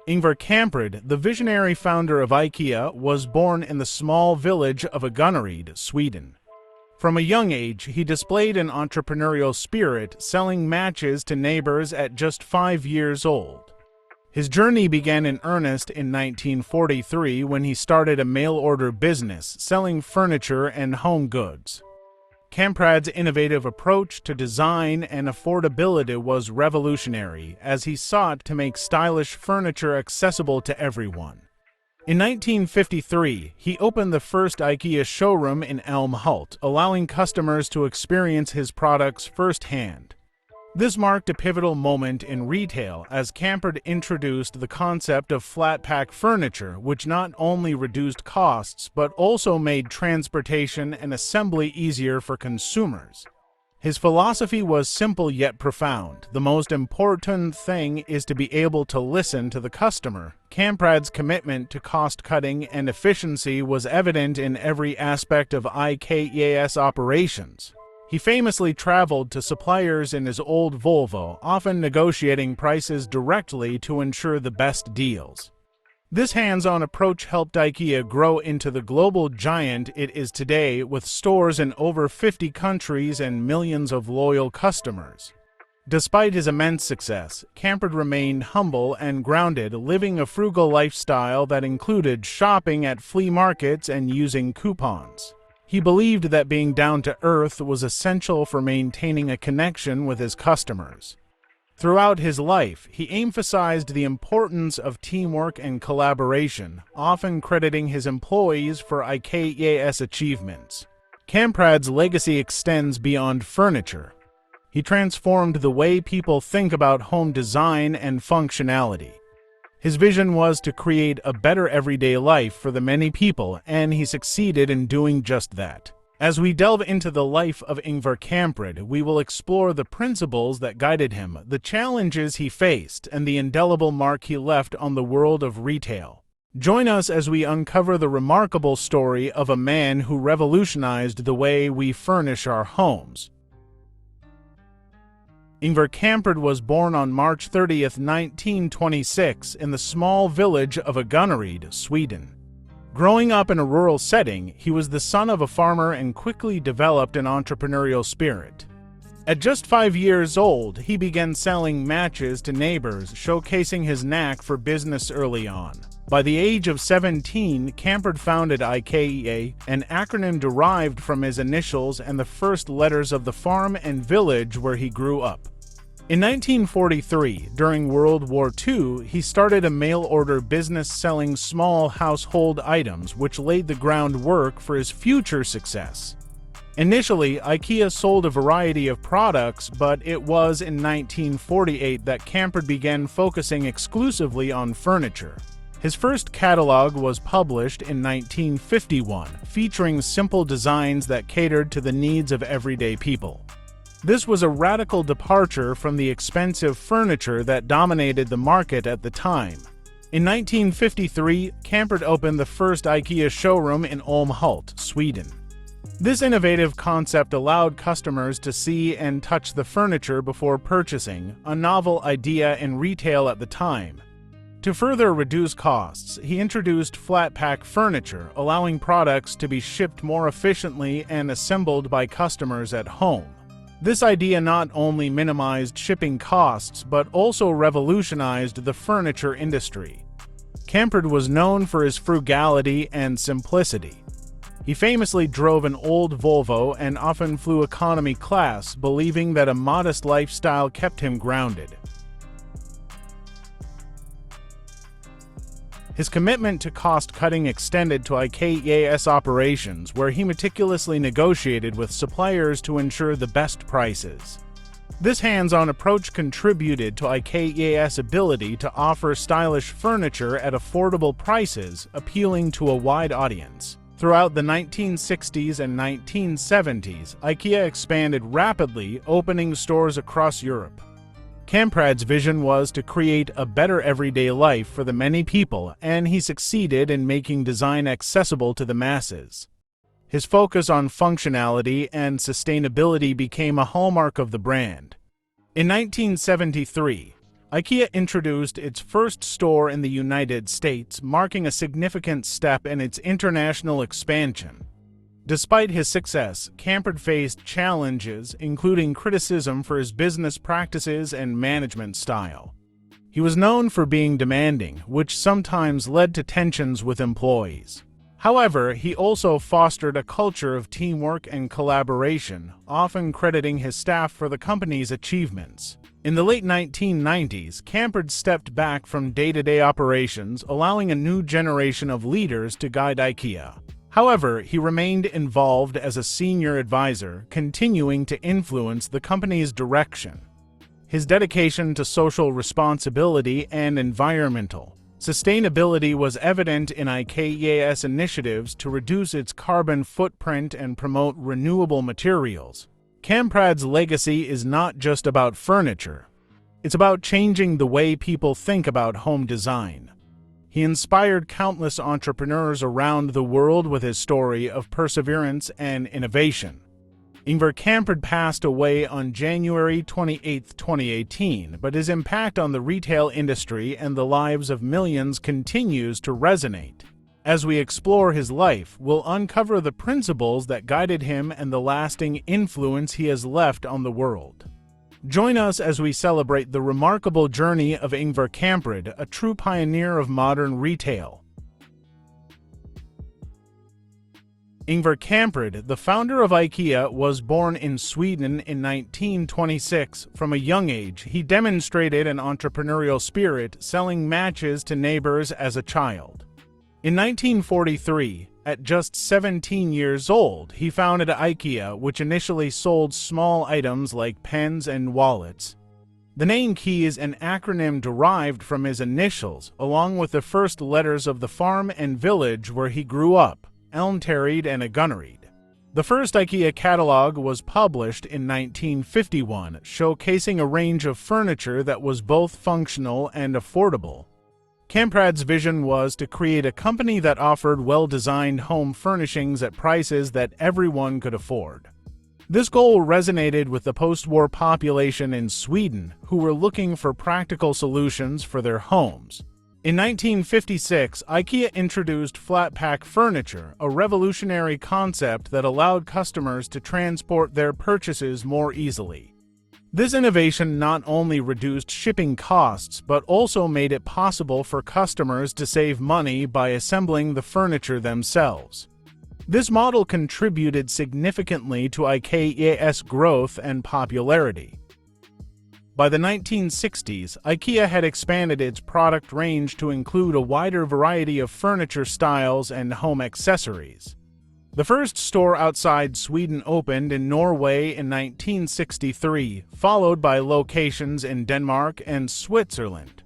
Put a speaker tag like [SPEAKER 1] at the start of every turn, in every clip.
[SPEAKER 1] Ingvar Kamprad, the visionary founder of IKEA, was born in the small village of Agunnaryd, Sweden. From a young age, he displayed an entrepreneurial spirit, selling matches to neighbors at just 5 years old. His journey began in earnest in 1943 when he started a mail-order business, selling furniture and home goods. Kamprad's innovative approach to design and affordability was revolutionary, as he sought to make stylish furniture accessible to everyone. In 1953, he opened the first IKEA showroom in Älmhult, allowing customers to experience his products firsthand. This marked a pivotal moment in retail, as Kamprad introduced the concept of flat-pack furniture, which not only reduced costs but also made transportation and assembly easier for consumers. His philosophy was simple yet profound. The most important thing is to be able to listen to the customer. Kamprad's commitment to cost-cutting and efficiency was evident in every aspect of IKEA's operations. He famously traveled to suppliers in his old Volvo, often negotiating prices directly to ensure the best deals. This hands-on approach helped IKEA grow into the global giant it is today, with stores in over 50 countries and millions of loyal customers. Despite his immense success, Kamprad remained humble and grounded, living a frugal lifestyle that included shopping at flea markets and using coupons. He believed that being down-to-earth was essential for maintaining a connection with his customers. Throughout his life, he emphasized the importance of teamwork and collaboration, often crediting his employees for IKEA's achievements. Kamprad's legacy extends beyond furniture. He transformed the way people think about home design and functionality. His vision was to create a better everyday life for the many people, and he succeeded in doing just that. As we delve into the life of Ingvar Kamprad, we will explore the principles that guided him, the challenges he faced, and the indelible mark he left on the world of retail. Join us as we uncover the remarkable story of a man who revolutionized the way we furnish our homes. Ingvar Kamprad was born on March 30, 1926, in the small village of Agunnaryd, Sweden. Growing up in a rural setting, he was the son of a farmer and quickly developed an entrepreneurial spirit. At just 5 years old, he began selling matches to neighbors, showcasing his knack for business early on. By the age of 17, Kamprad founded IKEA, an acronym derived from his initials and the first letters of the farm and village where he grew up. In 1943, during World War II, he started a mail-order business selling small household items, which laid the groundwork for his future success. Initially, IKEA sold a variety of products, but it was in 1948 that Kamprad began focusing exclusively on furniture. His first catalog was published in 1951, featuring simple designs that catered to the needs of everyday people. This was a radical departure from the expensive furniture that dominated the market at the time. In 1953, Kamprad opened the first IKEA showroom in Älmhult, Sweden. This innovative concept allowed customers to see and touch the furniture before purchasing, a novel idea in retail at the time. To further reduce costs, he introduced flat-pack furniture, allowing products to be shipped more efficiently and assembled by customers at home. This idea not only minimized shipping costs but also revolutionized the furniture industry. Kamprad was known for his frugality and simplicity. He famously drove an old Volvo and often flew economy class, believing that a modest lifestyle kept him grounded. His commitment to cost-cutting extended to IKEA's operations, where he meticulously negotiated with suppliers to ensure the best prices. This hands-on approach contributed to IKEA's ability to offer stylish furniture at affordable prices, appealing to a wide audience. Throughout the 1960s and 1970s, IKEA expanded rapidly, opening stores across Europe. Kamprad's vision was to create a better everyday life for the many people, and he succeeded in making design accessible to the masses. His focus on functionality and sustainability became a hallmark of the brand. In 1973, IKEA introduced its first store in the United States, marking a significant step in its international expansion. Despite his success, Camprad faced challenges, including criticism for his business practices and management style. He was known for being demanding, which sometimes led to tensions with employees. However, he also fostered a culture of teamwork and collaboration, often crediting his staff for the company's achievements. In the late 1990s, Camprad stepped back from day-to-day operations, allowing a new generation of leaders to guide IKEA. However, he remained involved as a senior advisor, continuing to influence the company's direction. His dedication to social responsibility and environmental sustainability was evident in IKEA's initiatives to reduce its carbon footprint and promote renewable materials. Camprad's legacy is not just about furniture. It's about changing the way people think about home design. He inspired countless entrepreneurs around the world with his story of perseverance and innovation. Ingvar Kamprad passed away on January 28, 2018, but his impact on the retail industry and the lives of millions continues to resonate. As we explore his life, we'll uncover the principles that guided him and the lasting influence he has left on the world. Join us as we celebrate the remarkable journey of Ingvar Kamprad, a true pioneer of modern retail. Ingvar Kamprad, the founder of IKEA, was born in Sweden in 1926. From a young age, he demonstrated an entrepreneurial spirit, selling matches to neighbors as a child. In 1943, at just 17 years old, he founded IKEA, which initially sold small items like pens and wallets. The name Key is an acronym derived from his initials, along with the first letters of the farm and village where he grew up, Elmteryd and Agunnaryd. The first IKEA catalog was published in 1951, showcasing a range of furniture that was both functional and affordable. Camprad's vision was to create a company that offered well-designed home furnishings at prices that everyone could afford. This goal resonated with the post-war population in Sweden, who were looking for practical solutions for their homes. In 1956, IKEA introduced flat-pack furniture, a revolutionary concept that allowed customers to transport their purchases more easily. This innovation not only reduced shipping costs, but also made it possible for customers to save money by assembling the furniture themselves. This model contributed significantly to IKEA's growth and popularity. By the 1960s, IKEA had expanded its product range to include a wider variety of furniture styles and home accessories. The first store outside Sweden opened in Norway in 1963, followed by locations in Denmark and Switzerland.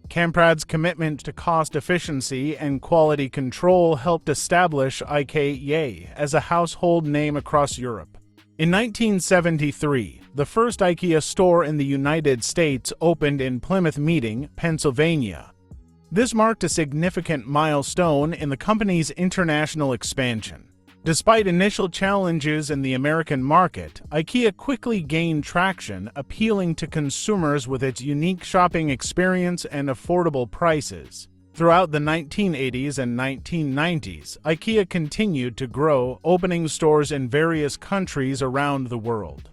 [SPEAKER 1] Camprad's commitment to cost efficiency and quality control helped establish IKEA as a household name across Europe. In 1973, the first IKEA store in the United States opened in Plymouth Meeting, Pennsylvania. This marked a significant milestone in the company's international expansion. Despite initial challenges in the American market, IKEA quickly gained traction, appealing to consumers with its unique shopping experience and affordable prices. Throughout the 1980s and 1990s, IKEA continued to grow, opening stores in various countries around the world.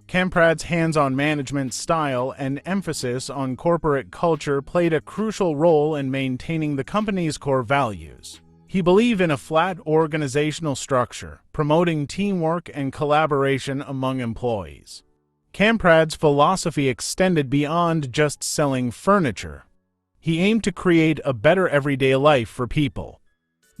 [SPEAKER 1] Camprad's hands-on management style and emphasis on corporate culture played a crucial role in maintaining the company's core values. He believed in a flat organizational structure, promoting teamwork and collaboration among employees. Camprad's philosophy extended beyond just selling furniture. He aimed to create a better everyday life for people.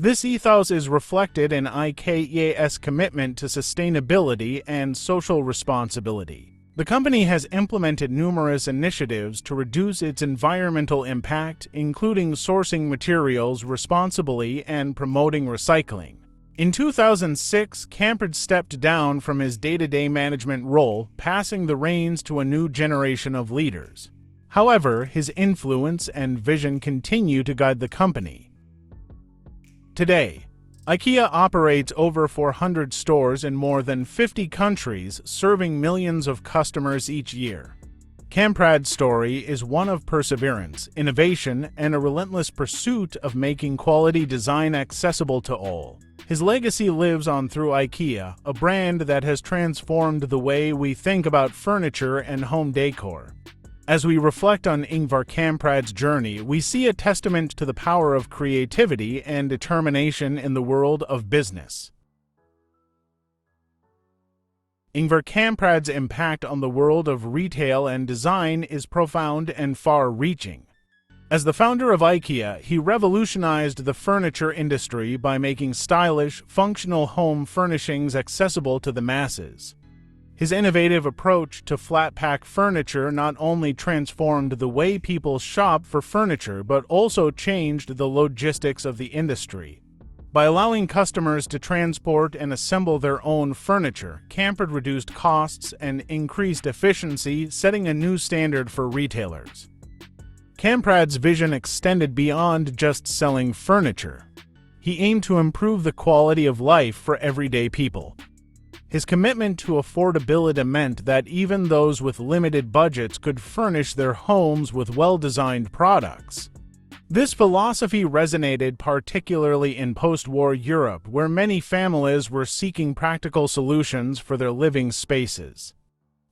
[SPEAKER 1] This ethos is reflected in IKEA's commitment to sustainability and social responsibility. The company has implemented numerous initiatives to reduce its environmental impact, including sourcing materials responsibly and promoting recycling. In 2006, Kamprad stepped down from his day-to-day management role, passing the reins to a new generation of leaders. However, his influence and vision continue to guide the company. Today, IKEA operates over 400 stores in more than 50 countries, serving millions of customers each year. Kamprad's story is one of perseverance, innovation, and a relentless pursuit of making quality design accessible to all. His legacy lives on through IKEA, a brand that has transformed the way we think about furniture and home decor. As we reflect on Ingvar Kamprad's journey, we see a testament to the power of creativity and determination in the world of business. Ingvar Kamprad's impact on the world of retail and design is profound and far-reaching. As the founder of IKEA, he revolutionized the furniture industry by making stylish, functional home furnishings accessible to the masses. His innovative approach to flat-pack furniture not only transformed the way people shop for furniture but also changed the logistics of the industry. By allowing customers to transport and assemble their own furniture, Kamprad reduced costs and increased efficiency, setting a new standard for retailers. Kamprad's vision extended beyond just selling furniture. He aimed to improve the quality of life for everyday people. His commitment to affordability meant that even those with limited budgets could furnish their homes with well-designed products. This philosophy resonated particularly in post-war Europe, where many families were seeking practical solutions for their living spaces.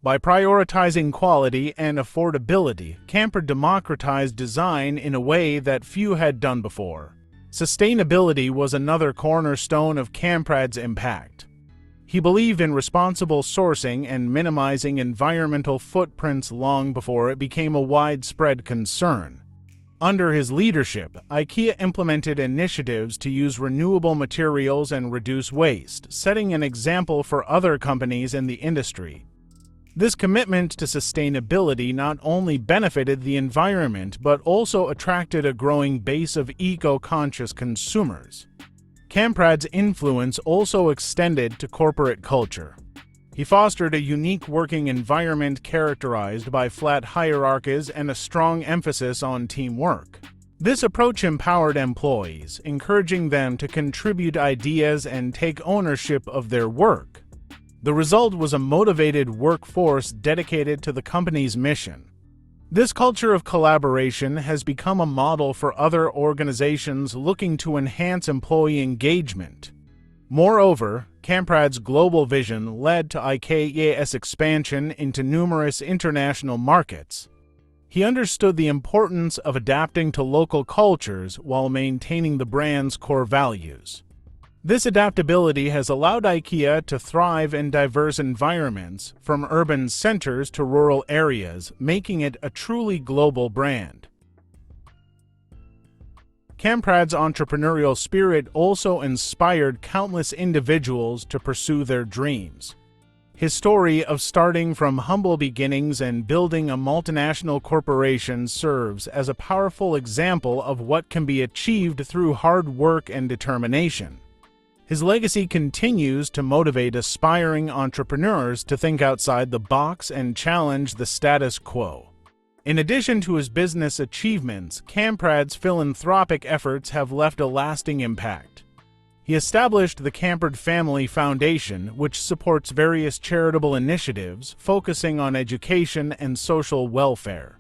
[SPEAKER 1] By prioritizing quality and affordability, Kamprad democratized design in a way that few had done before. Sustainability was another cornerstone of Kamprad's impact. He believed in responsible sourcing and minimizing environmental footprints long before it became a widespread concern. Under his leadership, IKEA implemented initiatives to use renewable materials and reduce waste, setting an example for other companies in the industry. This commitment to sustainability not only benefited the environment but also attracted a growing base of eco-conscious consumers. Kamprad's influence also extended to corporate culture. He fostered a unique working environment characterized by flat hierarchies and a strong emphasis on teamwork. This approach empowered employees, encouraging them to contribute ideas and take ownership of their work. The result was a motivated workforce dedicated to the company's mission. This culture of collaboration has become a model for other organizations looking to enhance employee engagement. Moreover, Kamprad's global vision led to IKEA's expansion into numerous international markets. He understood the importance of adapting to local cultures while maintaining the brand's core values. This adaptability has allowed IKEA to thrive in diverse environments, from urban centers to rural areas, making it a truly global brand. Kamprad's entrepreneurial spirit also inspired countless individuals to pursue their dreams. His story of starting from humble beginnings and building a multinational corporation serves as a powerful example of what can be achieved through hard work and determination. His legacy continues to motivate aspiring entrepreneurs to think outside the box and challenge the status quo. In addition to his business achievements, Kamprad's philanthropic efforts have left a lasting impact. He established the Kamprad Family Foundation, which supports various charitable initiatives focusing on education and social welfare.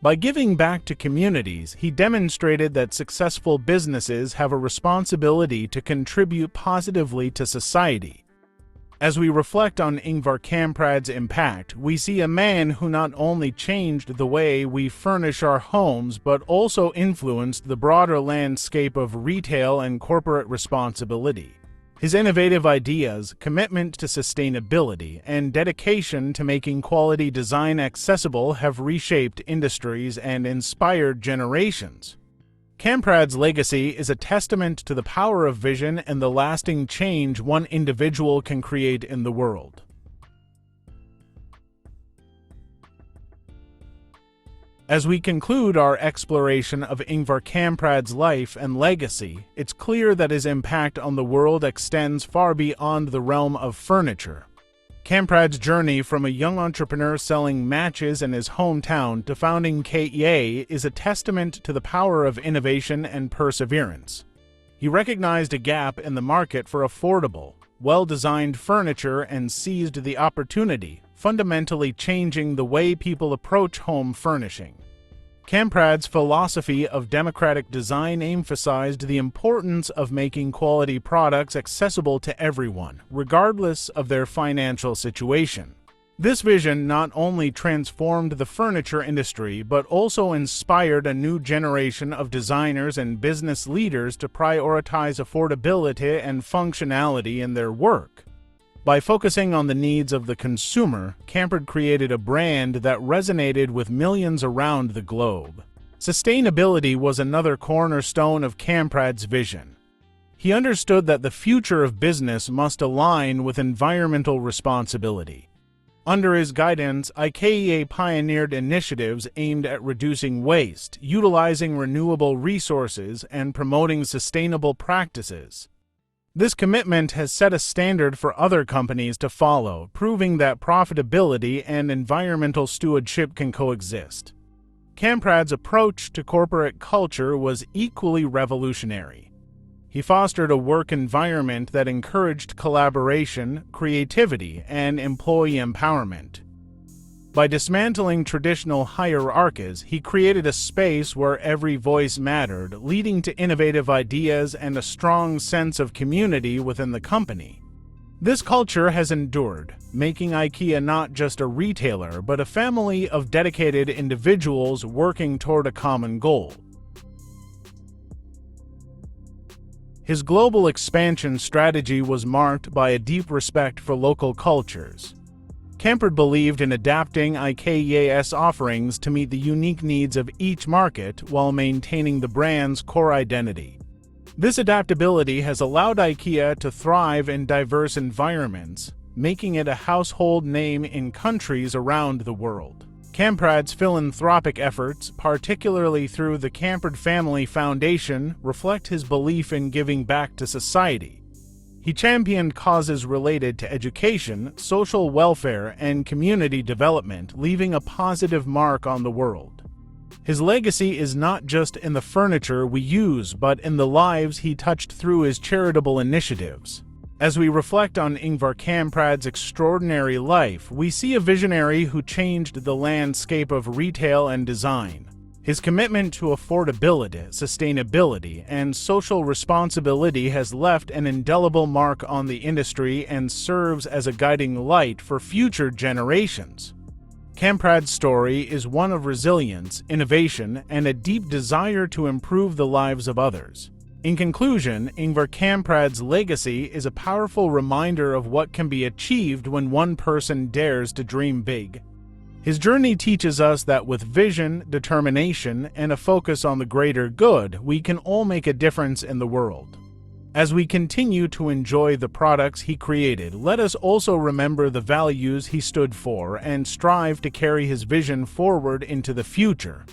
[SPEAKER 1] By giving back to communities, he demonstrated that successful businesses have a responsibility to contribute positively to society. As we reflect on Ingvar Kamprad's impact, we see a man who not only changed the way we furnish our homes but also influenced the broader landscape of retail and corporate responsibility. His innovative ideas, commitment to sustainability, and dedication to making quality design accessible have reshaped industries and inspired generations. Kamprad's legacy is a testament to the power of vision and the lasting change one individual can create in the world. As we conclude our exploration of Ingvar Kamprad's life and legacy, it's clear that his impact on the world extends far beyond the realm of furniture. Kamprad's journey from a young entrepreneur selling matches in his hometown to founding IKEA is a testament to the power of innovation and perseverance. He recognized a gap in the market for affordable, well-designed furniture and seized the opportunity, fundamentally changing the way people approach home furnishing. Kamprad's philosophy of democratic design emphasized the importance of making quality products accessible to everyone, regardless of their financial situation. This vision not only transformed the furniture industry but also inspired a new generation of designers and business leaders to prioritize affordability and functionality in their work. By focusing on the needs of the consumer, Kamprad created a brand that resonated with millions around the globe. Sustainability was another cornerstone of Kamprad's vision. He understood that the future of business must align with environmental responsibility. Under his guidance, IKEA pioneered initiatives aimed at reducing waste, utilizing renewable resources, and promoting sustainable practices. This commitment has set a standard for other companies to follow, proving that profitability and environmental stewardship can coexist. Kamprad's approach to corporate culture was equally revolutionary. He fostered a work environment that encouraged collaboration, creativity, and employee empowerment. By dismantling traditional hierarchies, he created a space where every voice mattered, leading to innovative ideas and a strong sense of community within the company. This culture has endured, making IKEA not just a retailer, but a family of dedicated individuals working toward a common goal. His global expansion strategy was marked by a deep respect for local cultures. Kamprad believed in adapting IKEA's offerings to meet the unique needs of each market while maintaining the brand's core identity. This adaptability has allowed IKEA to thrive in diverse environments, making it a household name in countries around the world. Kamprad's philanthropic efforts, particularly through the Kamprad Family Foundation, reflect his belief in giving back to society. He championed causes related to education, social welfare, and community development, leaving a positive mark on the world. His legacy is not just in the furniture we use, but in the lives he touched through his charitable initiatives. As we reflect on Ingvar Kamprad's extraordinary life, we see a visionary who changed the landscape of retail and design. His commitment to affordability, sustainability, and social responsibility has left an indelible mark on the industry and serves as a guiding light for future generations. Kamprad's story is one of resilience, innovation, and a deep desire to improve the lives of others. In conclusion, Ingvar Kamprad's legacy is a powerful reminder of what can be achieved when one person dares to dream big. His journey teaches us that with vision, determination, and a focus on the greater good, we can all make a difference in the world. As we continue to enjoy the products he created, let us also remember the values he stood for and strive to carry his vision forward into the future.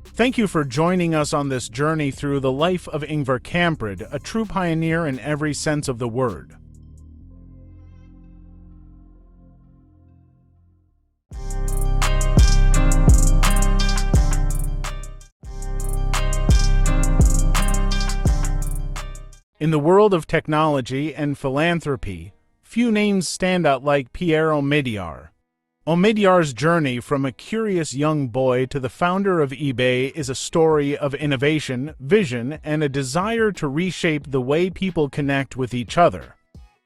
[SPEAKER 1] Thank you for joining us on this journey through the life of Ingvar Kamprad, a true pioneer in every sense of the word. In the world of technology and philanthropy, few names stand out like Pierre Omidyar. Omidyar's journey from a curious young boy to the founder of eBay is a story of innovation, vision, and a desire to reshape the way people connect with each other.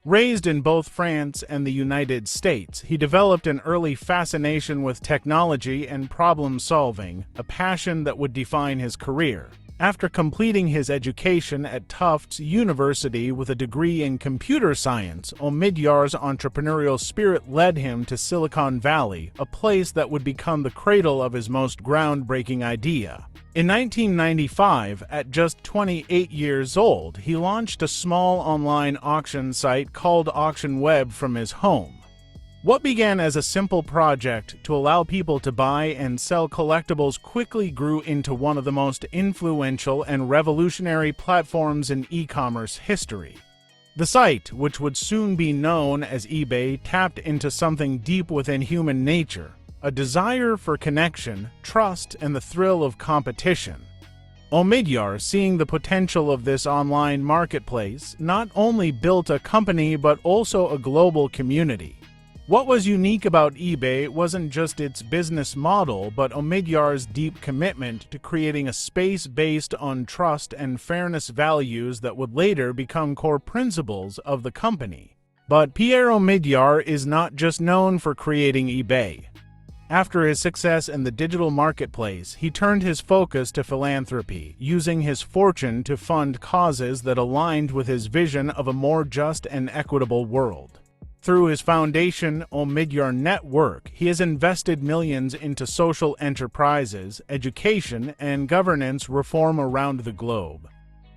[SPEAKER 1] Raised in both France and the United States, he developed an early fascination with technology and problem-solving, a passion that would define his career. After completing his education at Tufts University with a degree in computer science, Omidyar's entrepreneurial spirit led him to Silicon Valley, a place that would become the cradle of his most groundbreaking idea. In 1995, at just 28 years old, he launched a small online auction site called Auction Web from his home. What began as a simple project to allow people to buy and sell collectibles quickly grew into one of the most influential and revolutionary platforms in e-commerce history. The site, which would soon be known as eBay, tapped into something deep within human nature, a desire for connection, trust, and the thrill of competition. Omidyar, seeing the potential of this online marketplace, not only built a company but also a global community. What was unique about eBay wasn't just its business model, but Omidyar's deep commitment to creating a space based on trust and fairness values that would later become core principles of the company. But Pierre Omidyar is not just known for creating eBay. After his success in the digital marketplace, he turned his focus to philanthropy, using his fortune to fund causes that aligned with his vision of a more just and equitable world. Through his foundation, Omidyar Network, he has invested millions into social enterprises, education, and governance reform around the globe.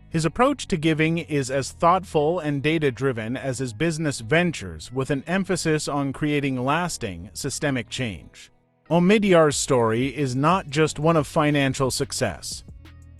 [SPEAKER 1] His approach to giving is as thoughtful and data-driven as his business ventures, with an emphasis on creating lasting, systemic change. Omidyar's story is not just one of financial success.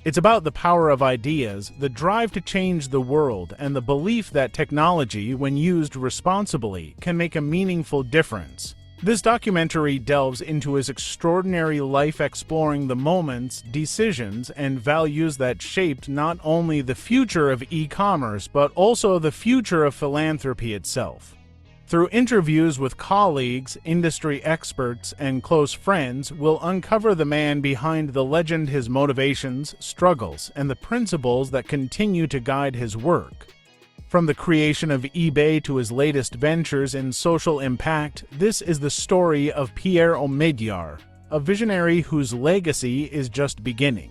[SPEAKER 1] It's about the power of ideas, the drive to change the world, and the belief that technology, when used responsibly, can make a meaningful difference. This documentary delves into his extraordinary life, exploring the moments, decisions, and values that shaped not only the future of e-commerce, but also the future of philanthropy itself. Through interviews with colleagues, industry experts, and close friends, we'll uncover the man behind the legend, his motivations, struggles, and the principles that continue to guide his work. From the creation of eBay to his latest ventures in social impact, this is the story of Pierre Omidyar, a visionary whose legacy is just beginning.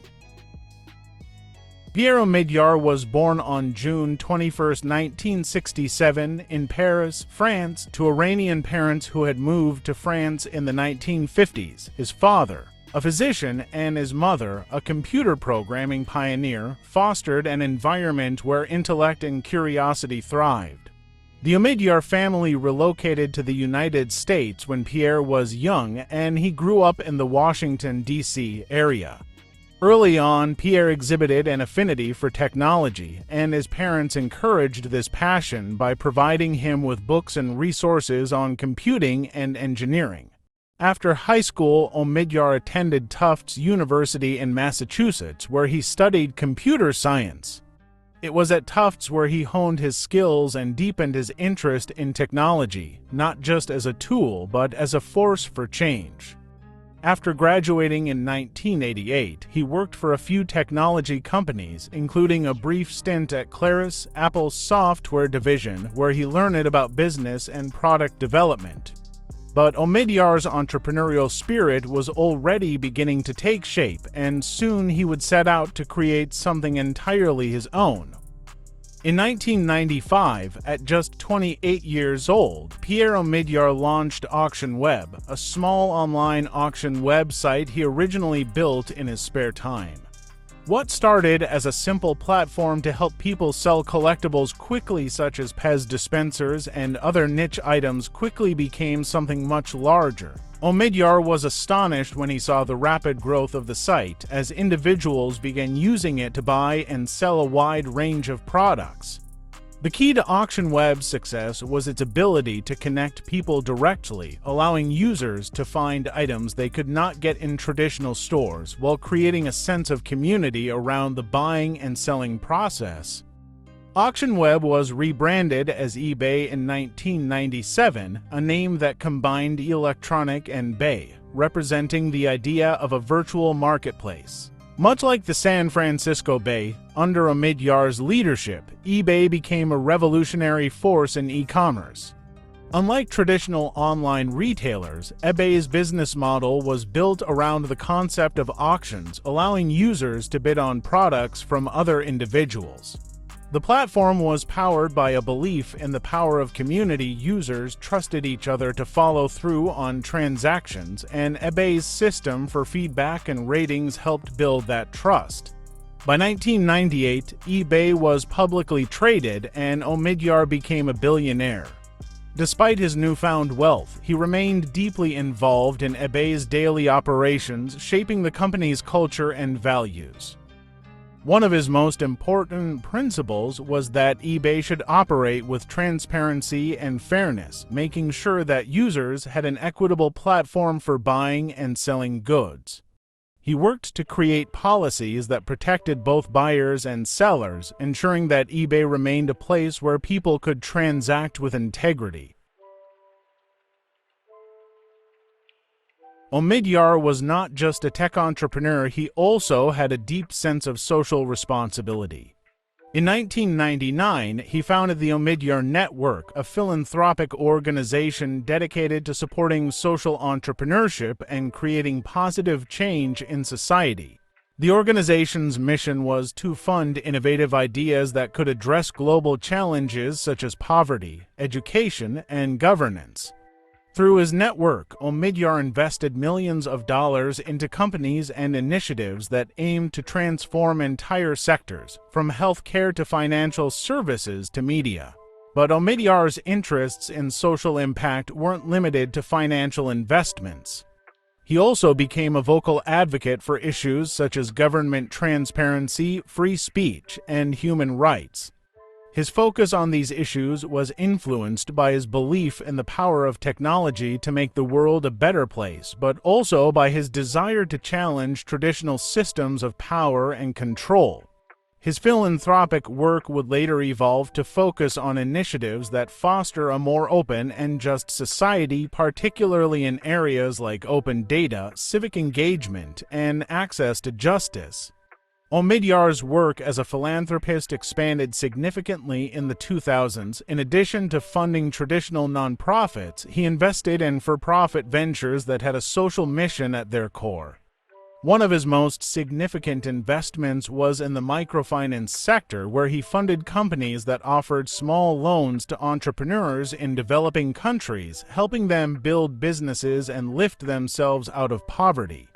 [SPEAKER 1] Pierre Omidyar was born on June 21, 1967, in Paris, France, to Iranian parents who had moved to France in the 1950s. His father, a physician, and his mother, a computer programming pioneer, fostered an environment where intellect and curiosity thrived. The Omidyar family relocated to the United States when Pierre was young, and he grew up in the Washington, D.C. area. Early on, Pierre exhibited an affinity for technology, and his parents encouraged this passion by providing him with books and resources on computing and engineering. After high school, Omidyar attended Tufts University in Massachusetts, where he studied computer science. It was at Tufts where he honed his skills and deepened his interest in technology, not just as a tool, but as a force for change. After graduating in 1988, he worked for a few technology companies, including a brief stint at Claris, Apple's software division, where he learned about business and product development. But Omidyar's entrepreneurial spirit was already beginning to take shape, and soon he would set out to create something entirely his own. In 1995, at just 28 years old, Pierre Omidyar launched Auction Web, a small online auction website he originally built in his spare time. What started as a simple platform to help people sell collectibles quickly, such as Pez dispensers and other niche items, quickly became something much larger. Omidyar was astonished when he saw the rapid growth of the site, as individuals began using it to buy and sell a wide range of products. The key to Auction Web's success was its ability to connect people directly, allowing users to find items they could not get in traditional stores, while creating a sense of community around the buying and selling process. Auction Web was rebranded as eBay in 1997, a name that combined electronic and bay, representing the idea of a virtual marketplace. Much like the San Francisco Bay, under Omidyar's leadership, eBay became a revolutionary force in e-commerce. Unlike traditional online retailers, eBay's business model was built around the concept of auctions, allowing users to bid on products from other individuals. The platform was powered by a belief in the power of community. Users trusted each other to follow through on transactions, and eBay's system for feedback and ratings helped build that trust. By 1998, eBay was publicly traded, and Omidyar became a billionaire. Despite his newfound wealth, he remained deeply involved in eBay's daily operations, shaping the company's culture and values. One of his most important principles was that eBay should operate with transparency and fairness, making sure that users had an equitable platform for buying and selling goods. He worked to create policies that protected both buyers and sellers, ensuring that eBay remained a place where people could transact with integrity. Omidyar was not just a tech entrepreneur, he also had a deep sense of social responsibility. In 1999, he founded the Omidyar Network, a philanthropic organization dedicated to supporting social entrepreneurship and creating positive change in society. The organization's mission was to fund innovative ideas that could address global challenges such as poverty, education, and governance. Through his network, Omidyar invested millions of dollars into companies and initiatives that aimed to transform entire sectors, from healthcare to financial services to media. But Omidyar's interests in social impact weren't limited to financial investments. He also became a vocal advocate for issues such as government transparency, free speech, and human rights. His focus on these issues was influenced by his belief in the power of technology to make the world a better place, but also by his desire to challenge traditional systems of power and control. His philanthropic work would later evolve to focus on initiatives that foster a more open and just society, particularly in areas like open data, civic engagement, and access to justice. Omidyar's work as a philanthropist expanded significantly in the 2000s. In addition to funding traditional nonprofits, he invested in for-profit ventures that had a social mission at their core. One of his most significant investments was in the microfinance sector, where he funded companies that offered small loans to entrepreneurs in developing countries, helping them build businesses and lift themselves out of poverty.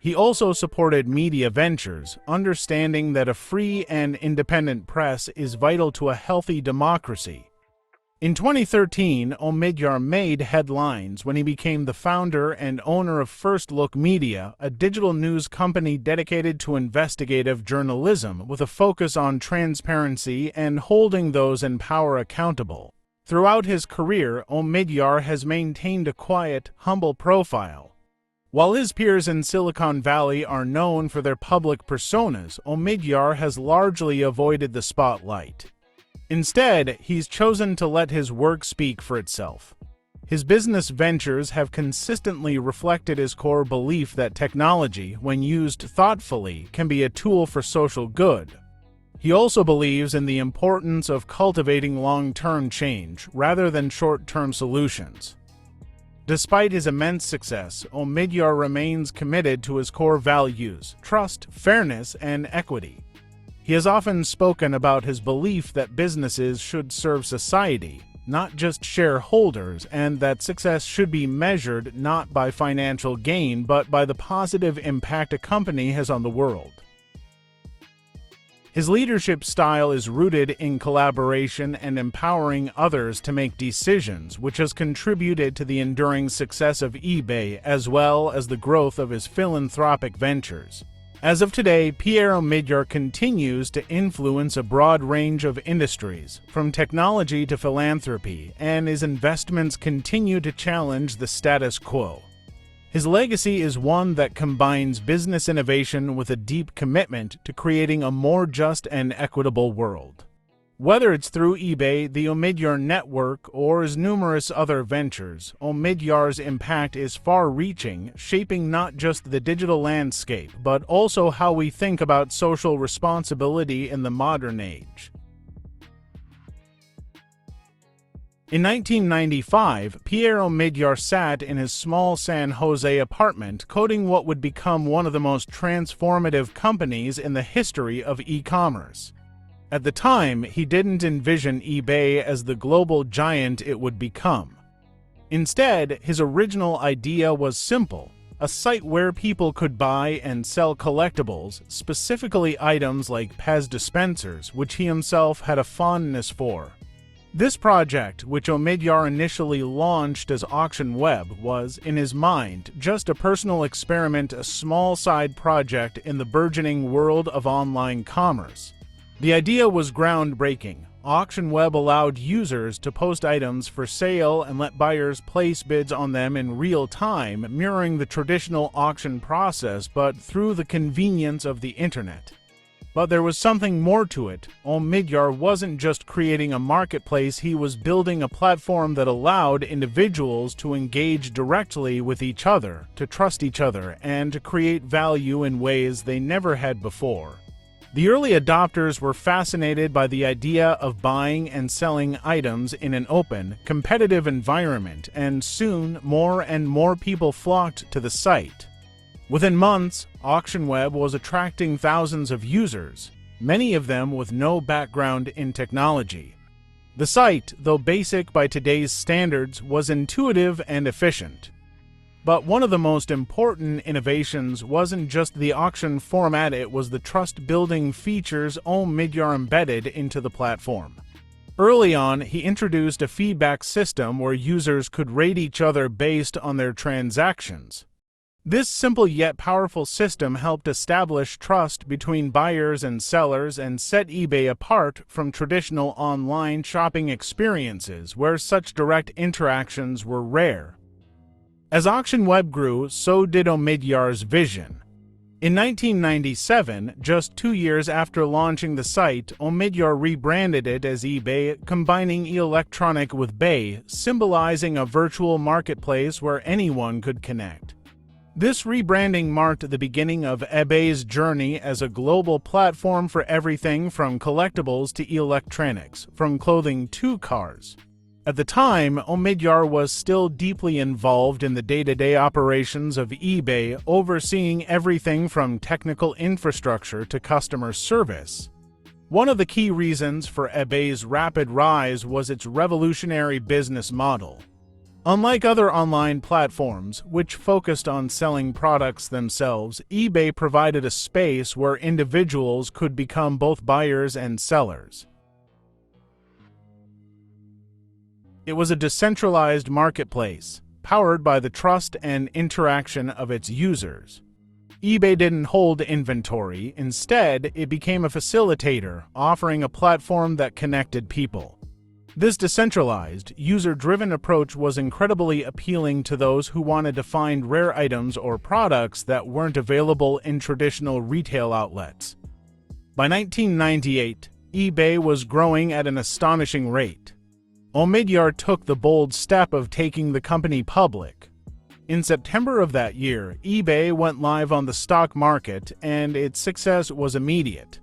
[SPEAKER 1] He also supported media ventures, understanding that a free and independent press is vital to a healthy democracy. In 2013, Omidyar made headlines when he became the founder and owner of First Look Media, a digital news company dedicated to investigative journalism with a focus on transparency and holding those in power accountable. Throughout his career, Omidyar has maintained a quiet, humble profile. While his peers in Silicon Valley are known for their public personas, Omidyar has largely avoided the spotlight. Instead, he's chosen to let his work speak for itself. His business ventures have consistently reflected his core belief that technology, when used thoughtfully, can be a tool for social good. He also believes in the importance of cultivating long-term change rather than short-term solutions. Despite his immense success, Omidyar remains committed to his core values: trust, fairness, and equity. He has often spoken about his belief that businesses should serve society, not just shareholders, and that success should be measured not by financial gain but by the positive impact a company has on the world. His leadership style is rooted in collaboration and empowering others to make decisions, which has contributed to the enduring success of eBay as well as the growth of his philanthropic ventures. As of today, Pierre Omidyar continues to influence a broad range of industries, from technology to philanthropy, and his investments continue to challenge the status quo. His legacy is one that combines business innovation with a deep commitment to creating a more just and equitable world. Whether it's through eBay, the Omidyar Network, or his numerous other ventures, Omidyar's impact is far-reaching, shaping not just the digital landscape, but also how we think about social responsibility in the modern age. In 1995, Pierre Omidyar sat in his small San Jose apartment coding what would become one of the most transformative companies in the history of e-commerce. At the time, he didn't envision eBay as the global giant it would become. Instead, his original idea was simple: a site where people could buy and sell collectibles, specifically items like Pez dispensers, which he himself had a fondness for. This project, which Omidyar initially launched as Auction Web, was, in his mind, just a personal experiment, a small side project in the burgeoning world of online commerce. The idea was groundbreaking. Auction Web allowed users to post items for sale and let buyers place bids on them in real time, mirroring the traditional auction process but through the convenience of the internet. But there was something more to it. Omidyar wasn't just creating a marketplace, he was building a platform that allowed individuals to engage directly with each other, to trust each other, and to create value in ways they never had before. The early adopters were fascinated by the idea of buying and selling items in an open, competitive environment, and soon more and more people flocked to the site. Within months, AuctionWeb was attracting thousands of users, many of them with no background in technology. The site, though basic by today's standards, was intuitive and efficient. But one of the most important innovations wasn't just the auction format, it was the trust-building features Omidyar embedded into the platform. Early on, he introduced a feedback system where users could rate each other based on their transactions. This simple yet powerful system helped establish trust between buyers and sellers and set eBay apart from traditional online shopping experiences where such direct interactions were rare. As AuctionWeb grew, so did Omidyar's vision. In 1997, just 2 years after launching the site, Omidyar rebranded it as eBay, combining electronic with bay, symbolizing a virtual marketplace where anyone could connect. This rebranding marked the beginning of eBay's journey as a global platform for everything from collectibles to electronics, from clothing to cars. At the time, Omidyar was still deeply involved in the day-to-day operations of eBay, overseeing everything from technical infrastructure to customer service. One of the key reasons for eBay's rapid rise was its revolutionary business model. Unlike other online platforms, which focused on selling products themselves, eBay provided a space where individuals could become both buyers and sellers. It was a decentralized marketplace, powered by the trust and interaction of its users. eBay didn't hold inventory; instead, it became a facilitator, offering a platform that connected people. This decentralized, user-driven approach was incredibly appealing to those who wanted to find rare items or products that weren't available in traditional retail outlets. By 1998, eBay was growing at an astonishing rate. Omidyar took the bold step of taking the company public. In September of that year, eBay went live on the stock market, and its success was immediate.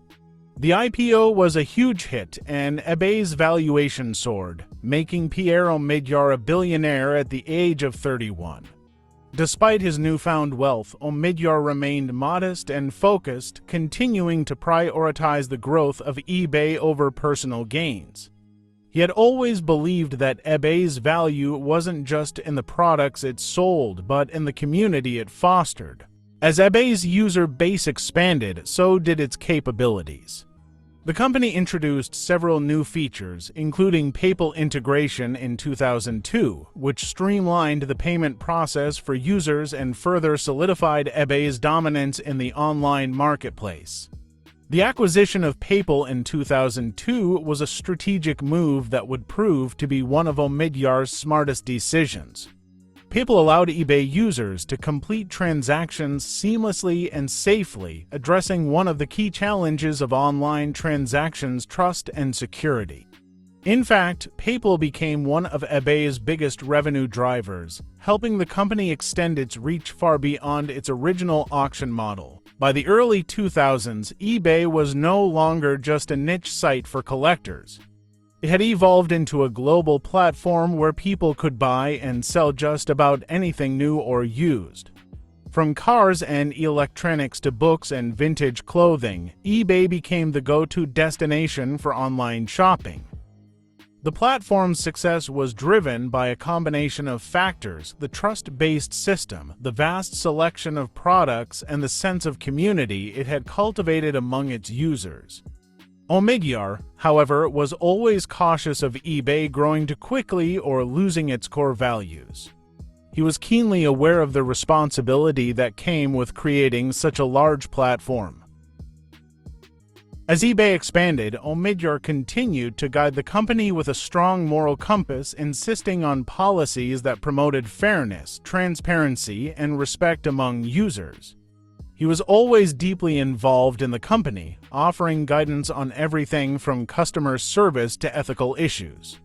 [SPEAKER 1] The IPO was a huge hit, and eBay's valuation soared, making Pierre Omidyar a billionaire at the age of 31. Despite his newfound wealth, Omidyar remained modest and focused, continuing to prioritize the growth of eBay over personal gains. He had always believed that eBay's value wasn't just in the products it sold, but in the community it fostered. As eBay's user base expanded, so did its capabilities. The company introduced several new features, including PayPal integration in 2002, which streamlined the payment process for users and further solidified eBay's dominance in the online marketplace. The acquisition of PayPal in 2002 was a strategic move that would prove to be one of Omidyar's smartest decisions. PayPal allowed eBay users to complete transactions seamlessly and safely, addressing one of the key challenges of online transactions: trust and security. In fact, PayPal became one of eBay's biggest revenue drivers, helping the company extend its reach far beyond its original auction model. By the early 2000s, eBay was no longer just a niche site for collectors. It had evolved into a global platform where people could buy and sell just about anything new or used. From cars and electronics to books and vintage clothing, eBay became the go-to destination for online shopping. The platform's success was driven by a combination of factors: the trust-based system, the vast selection of products, and the sense of community it had cultivated among its users. Omidyar, however, was always cautious of eBay growing too quickly or losing its core values. He was keenly aware of the responsibility that came with creating such a large platform. As eBay expanded, Omidyar continued to guide the company with a strong moral compass, insisting on policies that promoted fairness, transparency, and respect among users. He was always deeply involved in the company, offering guidance on everything from customer service to ethical issues.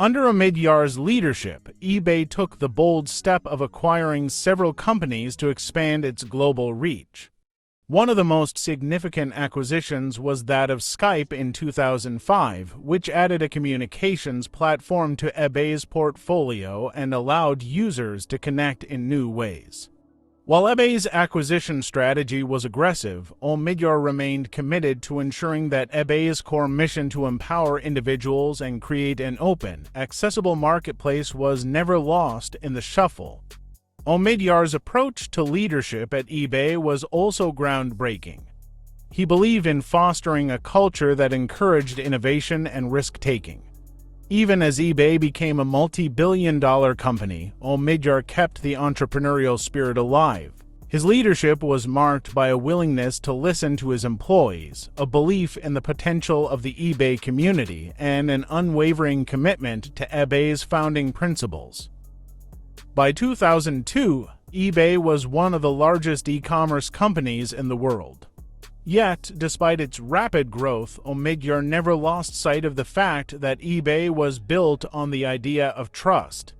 [SPEAKER 1] Under Omidyar's leadership, eBay took the bold step of acquiring several companies to expand its global reach. One of the most significant acquisitions was that of Skype in 2005, which added a communications platform to eBay's portfolio and allowed users to connect in new ways. While eBay's acquisition strategy was aggressive, Omidyar remained committed to ensuring that eBay's core mission to empower individuals and create an open, accessible marketplace was never lost in the shuffle. Omidyar's approach to leadership at eBay was also groundbreaking. He believed in fostering a culture that encouraged innovation and risk-taking. Even as eBay became a multi-billion-dollar company, Omidyar kept the entrepreneurial spirit alive. His leadership was marked by a willingness to listen to his employees, a belief in the potential of the eBay community, and an unwavering commitment to eBay's founding principles. By 2002, eBay was one of the largest e-commerce companies in the world. Yet, despite its rapid growth, Omidyar never lost sight of the fact that eBay was built on the idea of trust.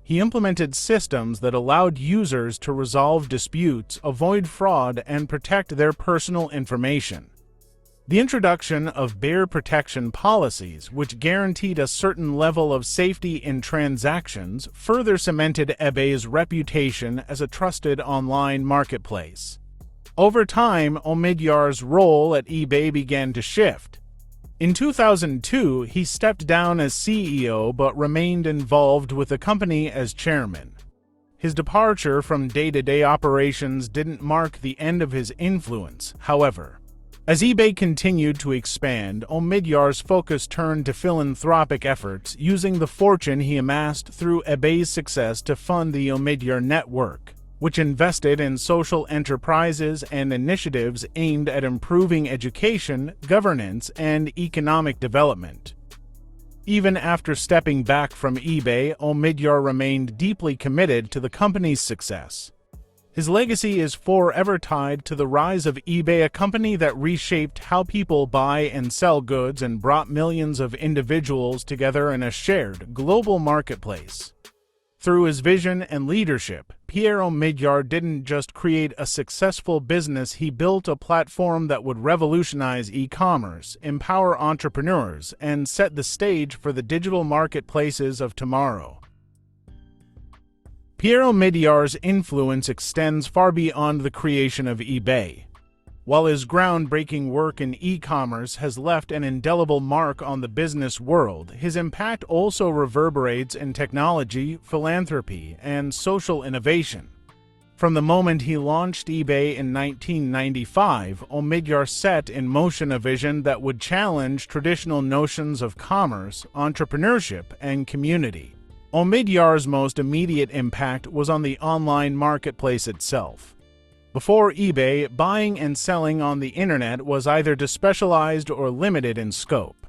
[SPEAKER 1] He implemented systems that allowed users to resolve disputes, avoid fraud, and protect their personal information. The introduction of buyer protection policies, which guaranteed a certain level of safety in transactions, further cemented eBay's reputation as a trusted online marketplace. Over time, Omidyar's role at eBay began to shift. In 2002, he stepped down as CEO but remained involved with the company as chairman. His departure from day-to-day operations didn't mark the end of his influence, however. As eBay continued to expand, Omidyar's focus turned to philanthropic efforts, using the fortune he amassed through eBay's success to fund the Omidyar Network, which invested in social enterprises and initiatives aimed at improving education, governance, and economic development. Even after stepping back from eBay, Omidyar remained deeply committed to the company's success. His legacy is forever tied to the rise of eBay, a company that reshaped how people buy and sell goods and brought millions of individuals together in a shared, global marketplace. Through his vision and leadership, Pierre Omidyar didn't just create a successful business, he built a platform that would revolutionize e-commerce, empower entrepreneurs, and set the stage for the digital marketplaces of tomorrow. Pierre Omidyar's influence extends far beyond the creation of eBay. While his groundbreaking work in e-commerce has left an indelible mark on the business world, his impact also reverberates in technology, philanthropy, and social innovation. From the moment he launched eBay in 1995, Omidyar set in motion a vision that would challenge traditional notions of commerce, entrepreneurship, and community. Omidyar's most immediate impact was on the online marketplace itself. Before eBay, buying and selling on the internet was either despecialized or limited in scope.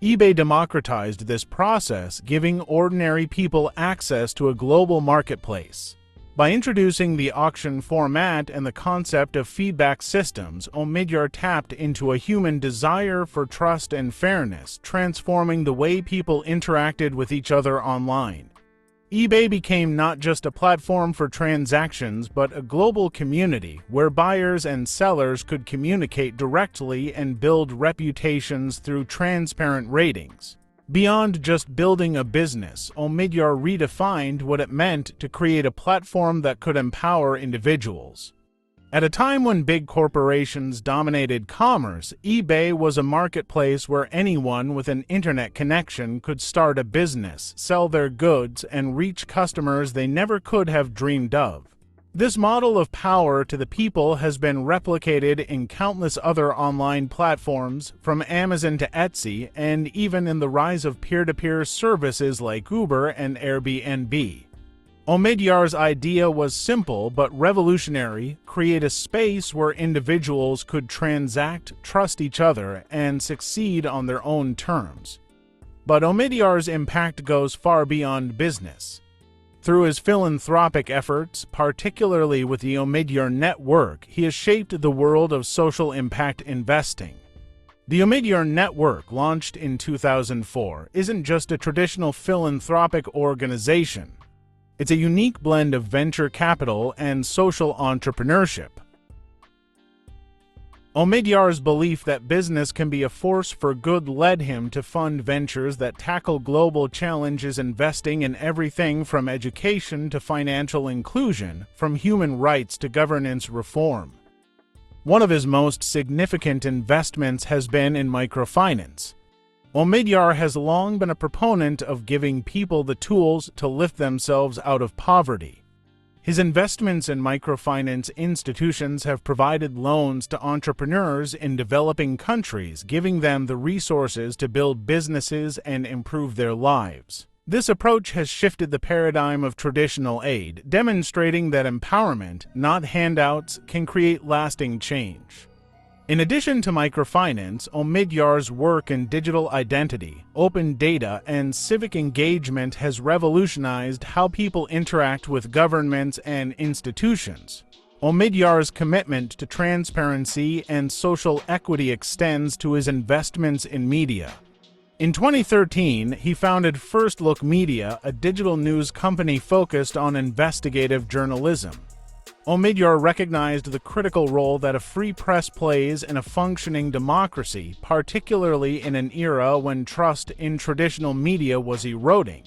[SPEAKER 1] eBay democratized this process, giving ordinary people access to a global marketplace. By introducing the auction format and the concept of feedback systems, Omidyar tapped into a human desire for trust and fairness, transforming the way people interacted with each other online. eBay became not just a platform for transactions, but a global community where buyers and sellers could communicate directly and build reputations through transparent ratings. Beyond just building a business, Omidyar redefined what it meant to create a platform that could empower individuals. At a time when big corporations dominated commerce, eBay was a marketplace where anyone with an internet connection could start a business, sell their goods, and reach customers they never could have dreamed of. This model of power to the people has been replicated in countless other online platforms, from Amazon to Etsy, and even in the rise of peer-to-peer services like Uber and Airbnb. Omidyar's idea was simple but revolutionary: create a space where individuals could transact, trust each other, and succeed on their own terms. But Omidyar's impact goes far beyond business. Through his philanthropic efforts, particularly with the Omidyar Network, he has shaped the world of social impact investing. The Omidyar Network, launched in 2004, isn't just a traditional philanthropic organization. It's a unique blend of venture capital and social entrepreneurship. Omidyar's belief that business can be a force for good led him to fund ventures that tackle global challenges, investing in everything from education to financial inclusion, from human rights to governance reform. One of his most significant investments has been in microfinance. Omidyar has long been a proponent of giving people the tools to lift themselves out of poverty. His investments in microfinance institutions have provided loans to entrepreneurs in developing countries, giving them the resources to build businesses and improve their lives. This approach has shifted the paradigm of traditional aid, demonstrating that empowerment, not handouts, can create lasting change. In addition to microfinance, Omidyar's work in digital identity, open data, and civic engagement has revolutionized how people interact with governments and institutions. Omidyar's commitment to transparency and social equity extends to his investments in media. In 2013, he founded First Look Media, a digital news company focused on investigative journalism. Omidyar recognized the critical role that a free press plays in a functioning democracy, particularly in an era when trust in traditional media was eroding.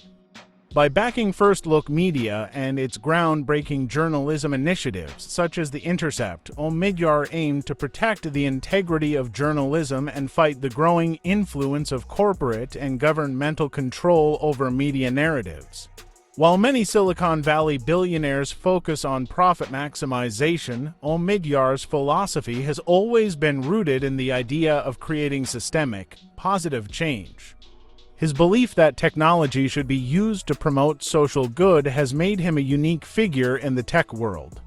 [SPEAKER 1] By backing First Look Media and its groundbreaking journalism initiatives, such as The Intercept, Omidyar aimed to protect the integrity of journalism and fight the growing influence of corporate and governmental control over media narratives. While many Silicon Valley billionaires focus on profit maximization, Omidyar's philosophy has always been rooted in the idea of creating systemic, positive change. His belief that technology should be used to promote social good has made him a unique figure in the tech world.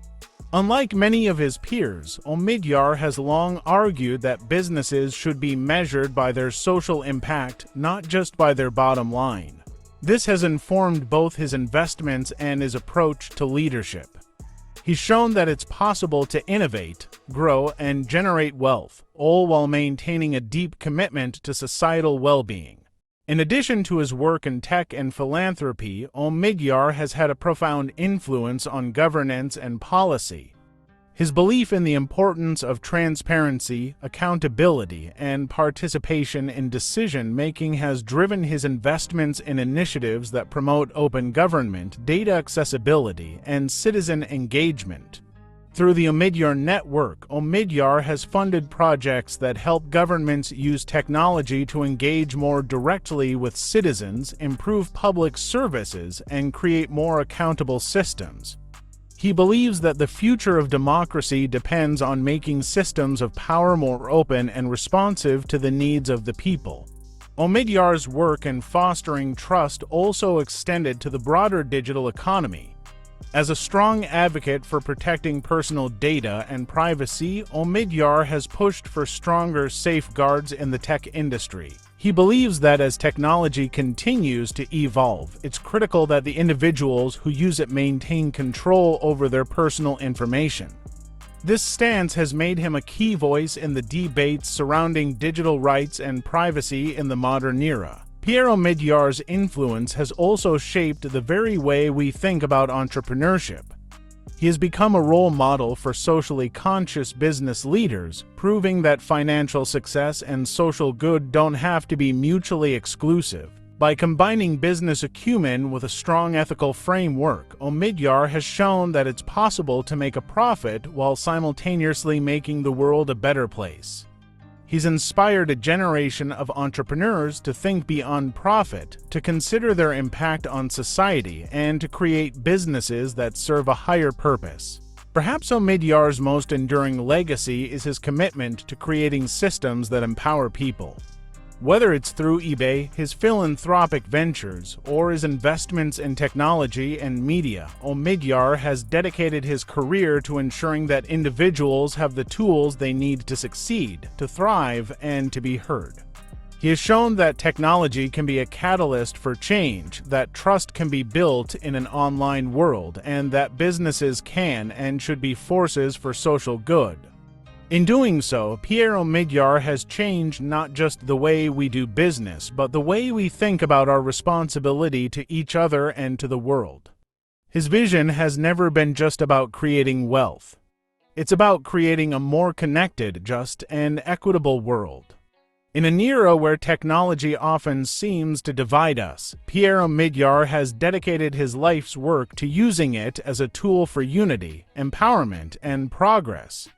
[SPEAKER 1] Unlike many of his peers, Omidyar has long argued that businesses should be measured by their social impact, not just by their bottom line. This has informed both his investments and his approach to leadership. He's shown that it's possible to innovate, grow, and generate wealth, all while maintaining a deep commitment to societal well-being. In addition to his work in tech and philanthropy, Omidyar has had a profound influence on governance and policy. His belief in the importance of transparency, accountability, and participation in decision-making has driven his investments in initiatives that promote open government, data accessibility, and citizen engagement. Through the Omidyar Network, Omidyar has funded projects that help governments use technology to engage more directly with citizens, improve public services, and create more accountable systems. He believes that the future of democracy depends on making systems of power more open and responsive to the needs of the people. Omidyar's work in fostering trust also extended to the broader digital economy. As a strong advocate for protecting personal data and privacy, Omidyar has pushed for stronger safeguards in the tech industry. He believes that as technology continues to evolve, it's critical that the individuals who use it maintain control over their personal information. This stance has made him a key voice in the debates surrounding digital rights and privacy in the modern era. Pierre Omidyar's influence has also shaped the very way we think about entrepreneurship. He has become a role model for socially conscious business leaders, proving that financial success and social good don't have to be mutually exclusive. By combining business acumen with a strong ethical framework, Omidyar has shown that it's possible to make a profit while simultaneously making the world a better place. He's inspired a generation of entrepreneurs to think beyond profit, to consider their impact on society, and to create businesses that serve a higher purpose. Perhaps Omidyar's most enduring legacy is his commitment to creating systems that empower people. Whether it's through eBay, his philanthropic ventures, or his investments in technology and media, Omidyar has dedicated his career to ensuring that individuals have the tools they need to succeed, to thrive, and to be heard. He has shown that technology can be a catalyst for change, that trust can be built in an online world, and that businesses can and should be forces for social good. In doing so, Pierre Omidyar has changed not just the way we do business, but the way we think about our responsibility to each other and to the world. His vision has never been just about creating wealth. It's about creating a more connected, just, and equitable world. In an era where technology often seems to divide us, Pierre Omidyar has dedicated his life's work to using it as a tool for unity, empowerment, and progress.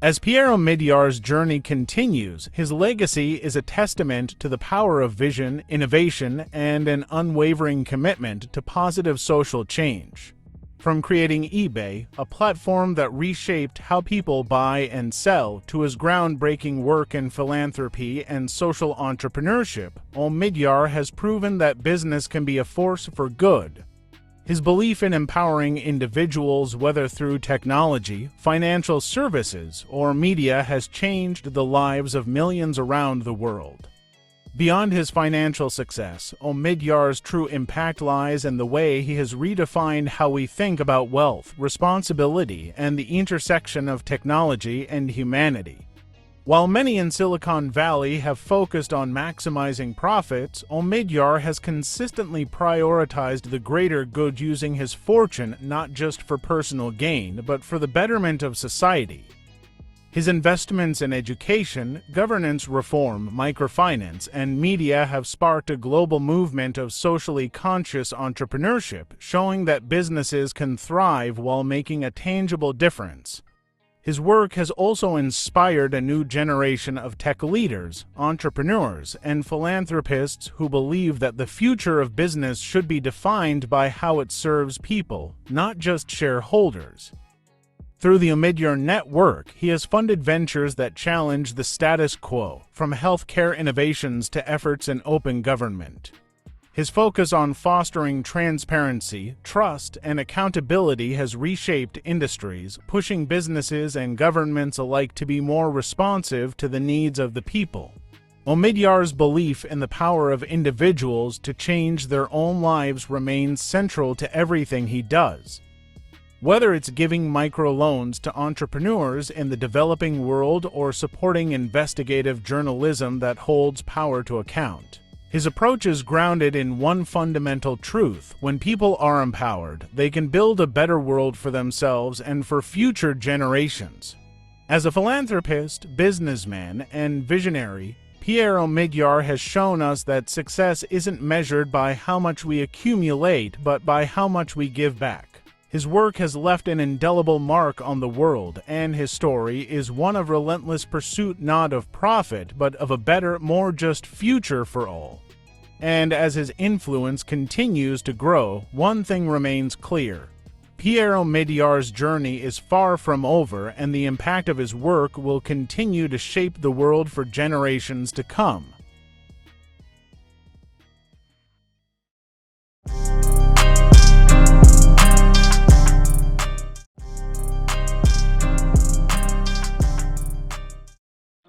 [SPEAKER 1] As Pierre Omidyar's journey continues, his legacy is a testament to the power of vision, innovation, and an unwavering commitment to positive social change. From creating eBay, a platform that reshaped how people buy and sell, to his groundbreaking work in philanthropy and social entrepreneurship, Omidyar has proven that business can be a force for good. His belief in empowering individuals, whether through technology, financial services, or media, has changed the lives of millions around the world. Beyond his financial success, Omidyar's true impact lies in the way he has redefined how we think about wealth, responsibility, and the intersection of technology and humanity. While many in Silicon Valley have focused on maximizing profits, Omidyar has consistently prioritized the greater good, using his fortune not just for personal gain, but for the betterment of society. His investments in education, governance reform, microfinance, and media have sparked a global movement of socially conscious entrepreneurship, showing that businesses can thrive while making a tangible difference. His work has also inspired a new generation of tech leaders, entrepreneurs, and philanthropists who believe that the future of business should be defined by how it serves people, not just shareholders. Through the Omidyar Network, he has funded ventures that challenge the status quo, from healthcare innovations to efforts in open government. His focus on fostering transparency, trust, and accountability has reshaped industries, pushing businesses and governments alike to be more responsive to the needs of the people. Omidyar's belief in the power of individuals to change their own lives remains central to everything he does. Whether it's giving microloans to entrepreneurs in the developing world or supporting investigative journalism that holds power to account, his approach is grounded in one fundamental truth: when people are empowered, they can build a better world for themselves and for future generations. As a philanthropist, businessman, and visionary, Pierre Omidyar has shown us that success isn't measured by how much we accumulate, but by how much we give back. His work has left an indelible mark on the world, and his story is one of relentless pursuit, not of profit, but of a better, more just future for all. And as his influence continues to grow, one thing remains clear: Pierre Omidyar's journey is far from over, and the impact of his work will continue to shape the world for generations to come.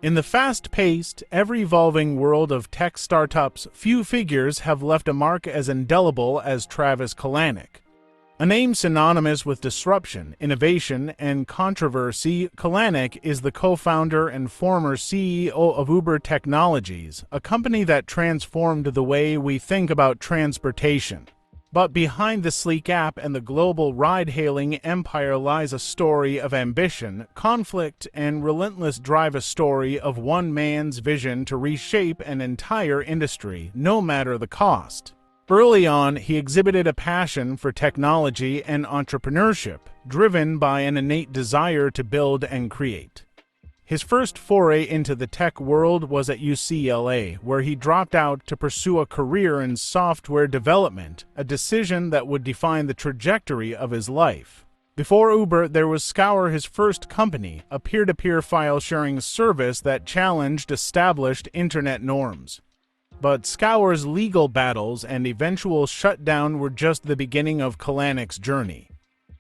[SPEAKER 1] In the fast-paced, ever-evolving world of tech startups, few figures have left a mark as indelible as Travis Kalanick. A name synonymous with disruption, innovation, and controversy, Kalanick is the co-founder and former CEO of Uber Technologies, a company that transformed the way we think about transportation. But behind the sleek app and the global ride-hailing empire lies a story of ambition, conflict, and relentless drive, a story of one man's vision to reshape an entire industry, no matter the cost. Early on, he exhibited a passion for technology and entrepreneurship, driven by an innate desire to build and create. His first foray into the tech world was at UCLA, where he dropped out to pursue a career in software development, a decision that would define the trajectory of his life. Before Uber, there was Scour, his first company, a peer-to-peer file-sharing service that challenged established internet norms. But Scour's legal battles and eventual shutdown were just the beginning of Kalanick's journey.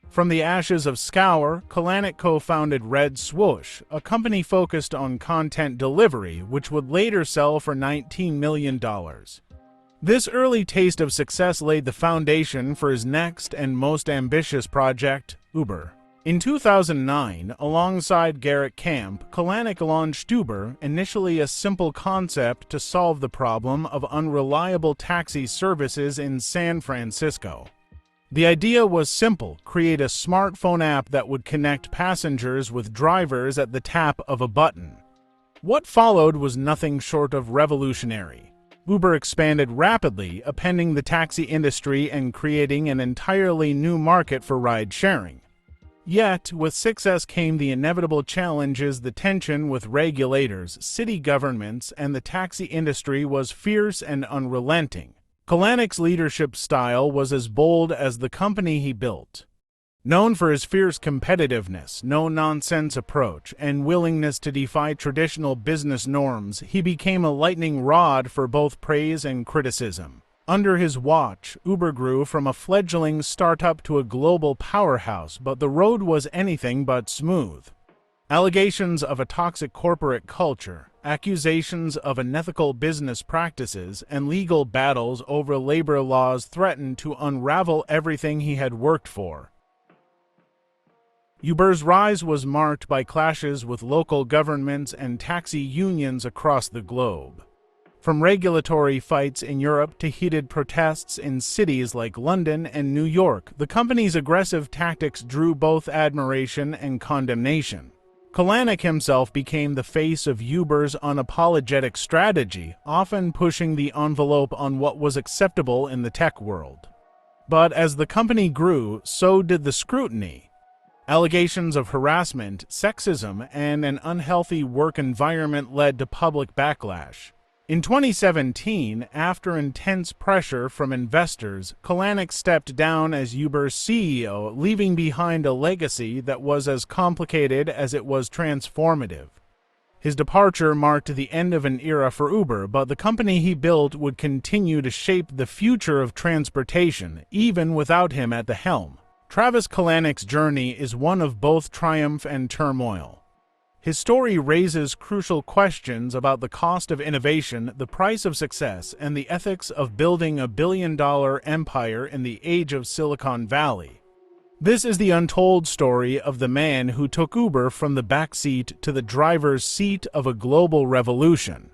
[SPEAKER 1] From the ashes of Scour, Kalanick co-founded Red Swoosh, a company focused on content delivery, which would later sell for $19 million. This early taste of success laid the foundation for his next and most ambitious project, Uber. In 2009, alongside Garrett Camp, Kalanick launched Uber, initially a simple concept to solve the problem of unreliable taxi services in San Francisco. The idea was simple: create a smartphone app that would connect passengers with drivers at the tap of a button. What followed was nothing short of revolutionary. Uber expanded rapidly, upending the taxi industry and creating an entirely new market for ride-sharing. Yet, with success came the inevitable challenges. The tension with regulators, city governments, and the taxi industry was fierce and unrelenting. Kalanick's leadership style was as bold as the company he built. Known for his fierce competitiveness, no-nonsense approach, and willingness to defy traditional business norms, he became a lightning rod for both praise and criticism. Under his watch, Uber grew from a fledgling startup to a global powerhouse, but the road was anything but smooth. Allegations of a toxic corporate culture, accusations of unethical business practices, and legal battles over labor laws threatened to unravel everything he had worked for. Uber's rise was marked by clashes with local governments and taxi unions across the globe. From regulatory fights in Europe to heated protests in cities like London and New York, the company's aggressive tactics drew both admiration and condemnation. Kalanick himself became the face of Uber's unapologetic strategy, often pushing the envelope on what was acceptable in the tech world. But as the company grew, so did the scrutiny. Allegations of harassment, sexism, and an unhealthy work environment led to public backlash. In 2017, after intense pressure from investors, Kalanick stepped down as Uber's CEO, leaving behind a legacy that was as complicated as it was transformative. His departure marked the end of an era for Uber, but the company he built would continue to shape the future of transportation, even without him at the helm. Travis Kalanick's journey is one of both triumph and turmoil. His story raises crucial questions about the cost of innovation, the price of success, and the ethics of building a billion-dollar empire in the age of Silicon Valley. This is the untold story of the man who took Uber from the backseat to the driver's seat of a global revolution.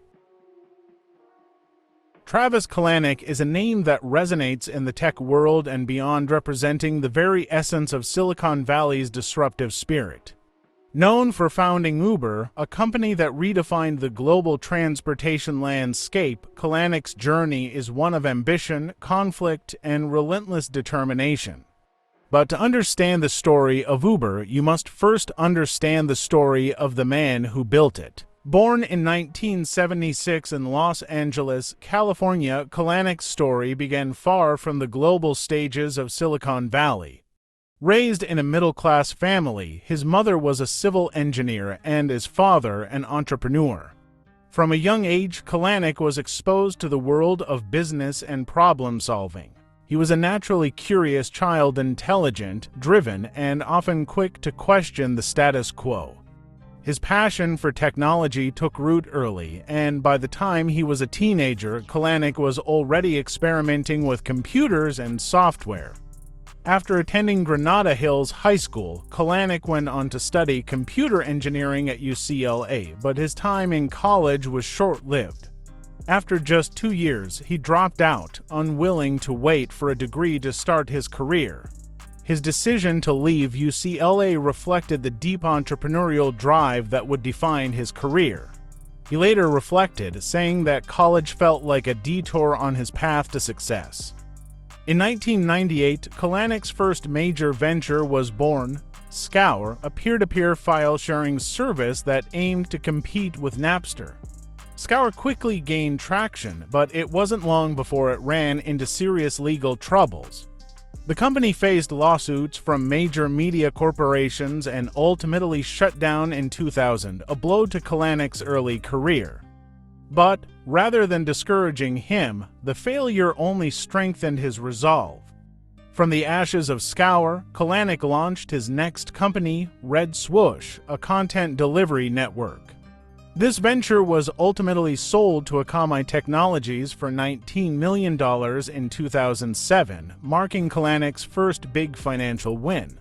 [SPEAKER 1] Travis Kalanick is a name that resonates in the tech world and beyond, representing the very essence of Silicon Valley's disruptive spirit. Known for founding Uber, a company that redefined the global transportation landscape, Kalanick's journey is one of ambition, conflict, and relentless determination. But to understand the story of Uber, you must first understand the story of the man who built it. Born in 1976 in Los Angeles, California, Kalanick's story began far from the global stages of Silicon Valley. Raised in a middle-class family, his mother was a civil engineer and his father an entrepreneur. From a young age, Kalanick was exposed to the world of business and problem-solving. He was a naturally curious child, intelligent, driven, and often quick to question the status quo. His passion for technology took root early, and by the time he was a teenager, Kalanick was already experimenting with computers and software. After attending Granada Hills High School, Kalanick went on to study computer engineering at UCLA, but his time in college was short-lived. After just 2 years, he dropped out, unwilling to wait for a degree to start his career. His decision to leave UCLA reflected the deep entrepreneurial drive that would define his career. He later reflected, saying that college felt like a detour on his path to success. In 1998, Kalanick's first major venture was born, Scour, a peer-to-peer file-sharing service that aimed to compete with Napster. Scour quickly gained traction, but it wasn't long before it ran into serious legal troubles. The company faced lawsuits from major media corporations and ultimately shut down in 2000, a blow to Kalanick's early career. But, rather than discouraging him, the failure only strengthened his resolve. From the ashes of Scour, Kalanick launched his next company, Red Swoosh, a content delivery network. This venture was ultimately sold to Akamai Technologies for $19 million in 2007, marking Kalanick's first big financial win.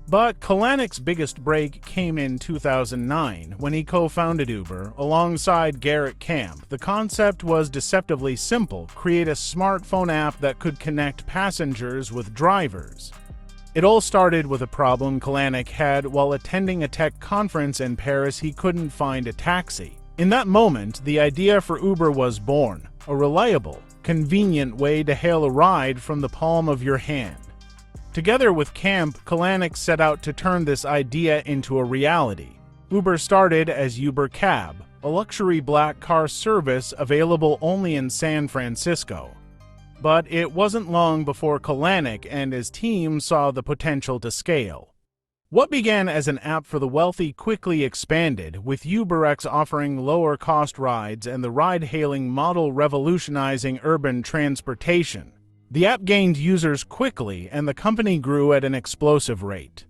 [SPEAKER 1] But Kalanick's biggest break came in 2009, when he co-founded Uber alongside Garrett Camp. The concept was deceptively simple: create a smartphone app that could connect passengers with drivers. It all started with a problem Kalanick had while attending a tech conference in Paris. He couldn't find a taxi. In that moment, the idea for Uber was born: a reliable, convenient way to hail a ride from the palm of your hand. Together with Camp, Kalanick set out to turn this idea into a reality. Uber started as Uber Cab, a luxury black car service available only in San Francisco. But it wasn't long before Kalanick and his team saw the potential to scale. What began as an app for the wealthy quickly expanded, with UberX offering lower-cost rides and the ride-hailing model revolutionizing urban transportation. The app gained users quickly, and the company grew at an explosive rate.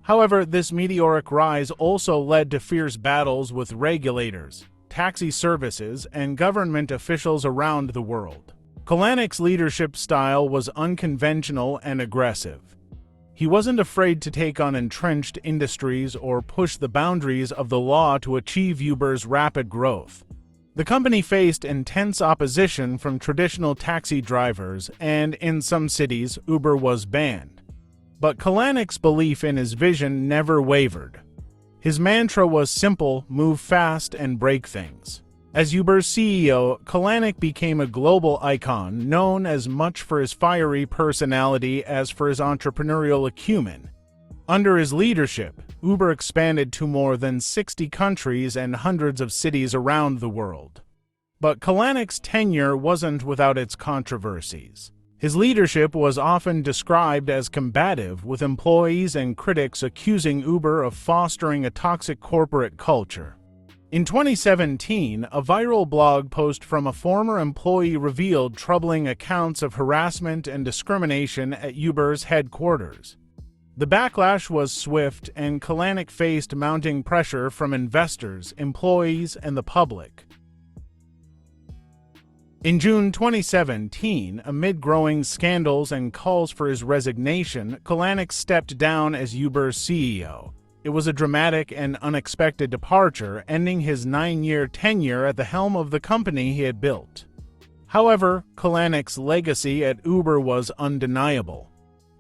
[SPEAKER 1] However, this meteoric rise also led to fierce battles with regulators, taxi services, and government officials around the world. Kalanick's leadership style was unconventional and aggressive. He wasn't afraid to take on entrenched industries or push the boundaries of the law to achieve Uber's rapid growth. The company faced intense opposition from traditional taxi drivers, and in some cities, Uber was banned. But Kalanick's belief in his vision never wavered. His mantra was simple: move fast and break things. As Uber's CEO, Kalanick became a global icon, known as much for his fiery personality as for his entrepreneurial acumen. Under his leadership, Uber expanded to more than 60 countries and hundreds of cities around the world. But Kalanick's tenure wasn't without its controversies. His leadership was often described as combative, with employees and critics accusing Uber of fostering a toxic corporate culture. In 2017, a viral blog post from a former employee revealed troubling accounts of harassment and discrimination at Uber's headquarters. The backlash was swift, and Kalanick faced mounting pressure from investors, employees, and the public. In June 2017, amid growing scandals and calls for his resignation, Kalanick stepped down as Uber's CEO. It was a dramatic and unexpected departure, ending his 9-year tenure at the helm of the company he had built. However, Kalanick's legacy at Uber was undeniable.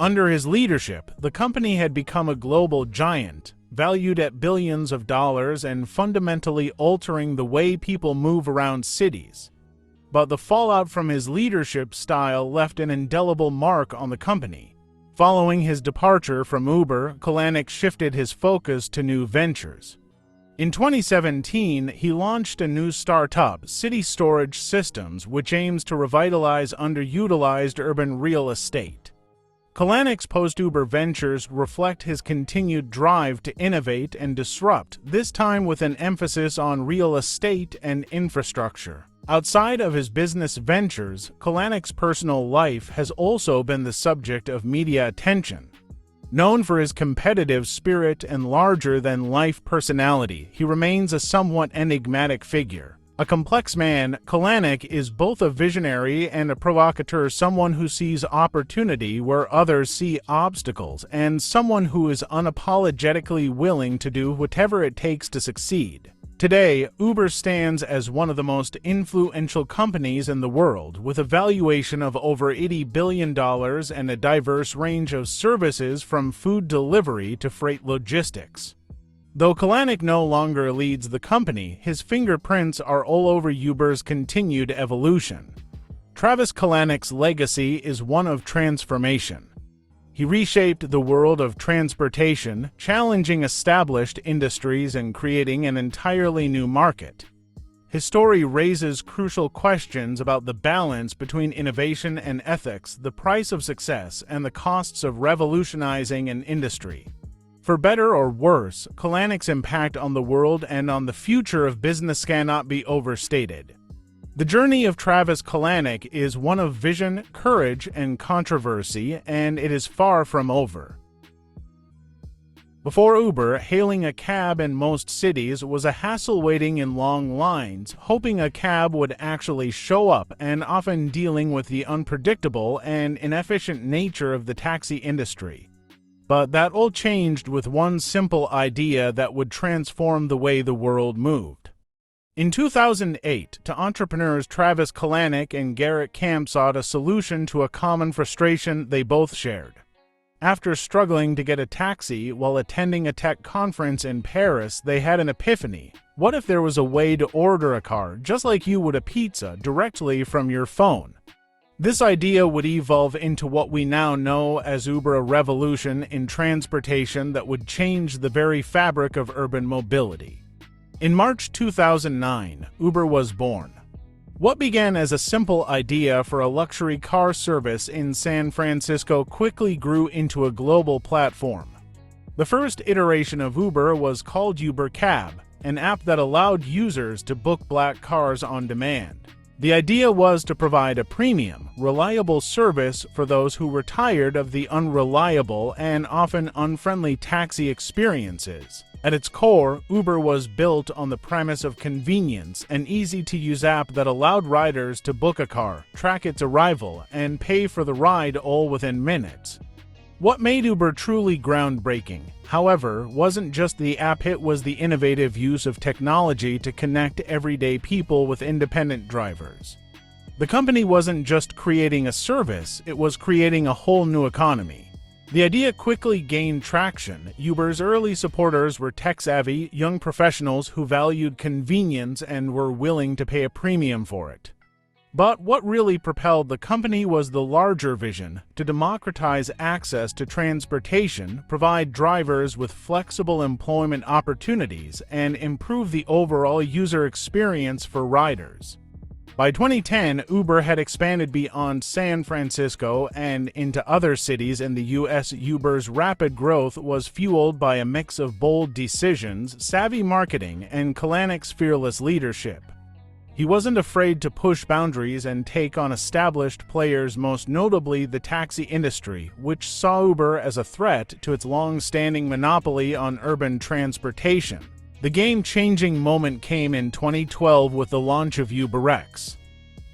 [SPEAKER 1] Under his leadership, the company had become a global giant, valued at billions of dollars and fundamentally altering the way people move around cities. But the fallout from his leadership style left an indelible mark on the company. Following his departure from Uber, Kalanick shifted his focus to new ventures. In 2017, he launched a new startup, City Storage Systems, which aims to revitalize underutilized urban real estate. Kalanick's post-Uber ventures reflect his continued drive to innovate and disrupt, this time with an emphasis on real estate and infrastructure. Outside of his business ventures, Kalanick's personal life has also been the subject of media attention. Known for his competitive spirit and larger-than-life personality, he remains a somewhat enigmatic figure. A complex man, Kalanick is both a visionary and a provocateur, someone who sees opportunity where others see obstacles, and someone who is unapologetically willing to do whatever it takes to succeed. Today, Uber stands as one of the most influential companies in the world, with a valuation of over $80 billion and a diverse range of services from food delivery to freight logistics. Though Kalanick no longer leads the company, his fingerprints are all over Uber's continued evolution. Travis Kalanick's legacy is one of transformation. He reshaped the world of transportation, challenging established industries and creating an entirely new market. His story raises crucial questions about the balance between innovation and ethics, the price of success, and the costs of revolutionizing an industry. For better or worse, Kalanick's impact on the world and on the future of business cannot be overstated. The journey of Travis Kalanick is one of vision, courage, and controversy, and it is far from over. Before Uber, hailing a cab in most cities was a hassle, waiting in long lines, hoping a cab would actually show up, and often dealing with the unpredictable and inefficient nature of the taxi industry. But that all changed with one simple idea that would transform the way the world moved. In 2008, to entrepreneurs Travis Kalanick and Garrett Camp sought a solution to a common frustration they both shared. After struggling to get a taxi while attending a tech conference in Paris, they had an epiphany. What if there was a way to order a car, just like you would a pizza, directly from your phone? This idea would evolve into what we now know as Uber, a revolution in transportation that would change the very fabric of urban mobility. In March 2009, Uber was born. What began as a simple idea for a luxury car service in San Francisco quickly grew into a global platform. The first iteration of Uber was called Uber Cab, an app that allowed users to book black cars on demand. The idea was to provide a premium, reliable service for those who were tired of the unreliable and often unfriendly taxi experiences. At its core, Uber was built on the premise of convenience, an easy-to-use app that allowed riders to book a car, track its arrival, and pay for the ride all within minutes. What made Uber truly groundbreaking, however, wasn't just the app, it was the innovative use of technology to connect everyday people with independent drivers. The company wasn't just creating a service, it was creating a whole new economy. The idea quickly gained traction. Uber's early supporters were tech-savvy, young professionals who valued convenience and were willing to pay a premium for it. But what really propelled the company was the larger vision: to democratize access to transportation, provide drivers with flexible employment opportunities, and improve the overall user experience for riders. By 2010, Uber had expanded beyond San Francisco and into other cities in the U.S. Uber's rapid growth was fueled by a mix of bold decisions, savvy marketing, and Kalanick's fearless leadership. He wasn't afraid to push boundaries and take on established players, most notably the taxi industry, which saw Uber as a threat to its long-standing monopoly on urban transportation. The game-changing moment came in 2012 with the launch of UberX.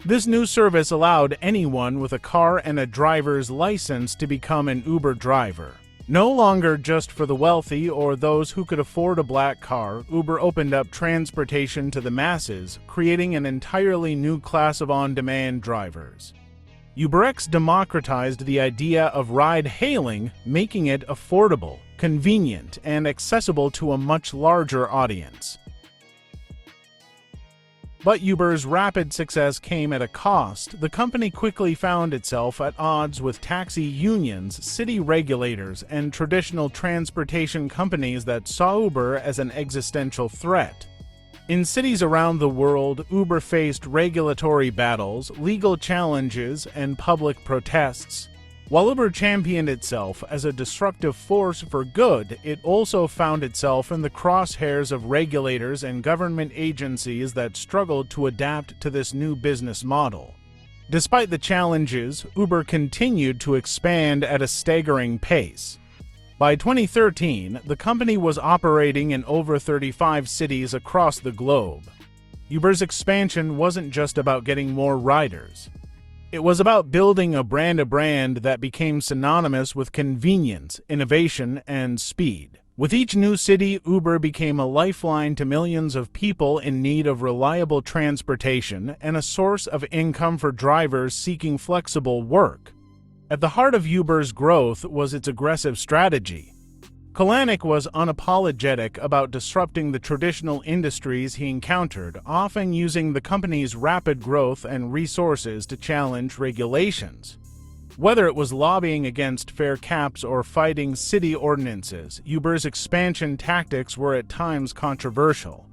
[SPEAKER 1] This new service allowed anyone with a car and a driver's license to become an Uber driver. No longer just for the wealthy or those who could afford a black car, Uber opened up transportation to the masses, creating an entirely new class of on-demand drivers. UberX democratized the idea of ride-hailing, making it affordable, convenient, and accessible to a much larger audience. But Uber's rapid success came at a cost. The company quickly found itself at odds with taxi unions, city regulators, and traditional transportation companies that saw Uber as an existential threat. In cities around the world, Uber faced regulatory battles, legal challenges, and public protests. While Uber championed itself as a disruptive force for good, it also found itself in the crosshairs of regulators and government agencies that struggled to adapt to this new business model. Despite the challenges, Uber continued to expand at a staggering pace. By 2013, the company was operating in over 35 cities across the globe. Uber's expansion wasn't just about getting more riders. It was about building a brand that became synonymous with convenience, innovation, and speed. With each new city, Uber became a lifeline to millions of people in need of reliable transportation and a source of income for drivers seeking flexible work. At the heart of Uber's growth was its aggressive strategy. Kalanick was unapologetic about disrupting the traditional industries he encountered, often using the company's rapid growth and resources to challenge regulations. Whether it was lobbying against fare caps or fighting city ordinances, Uber's expansion tactics were at times controversial.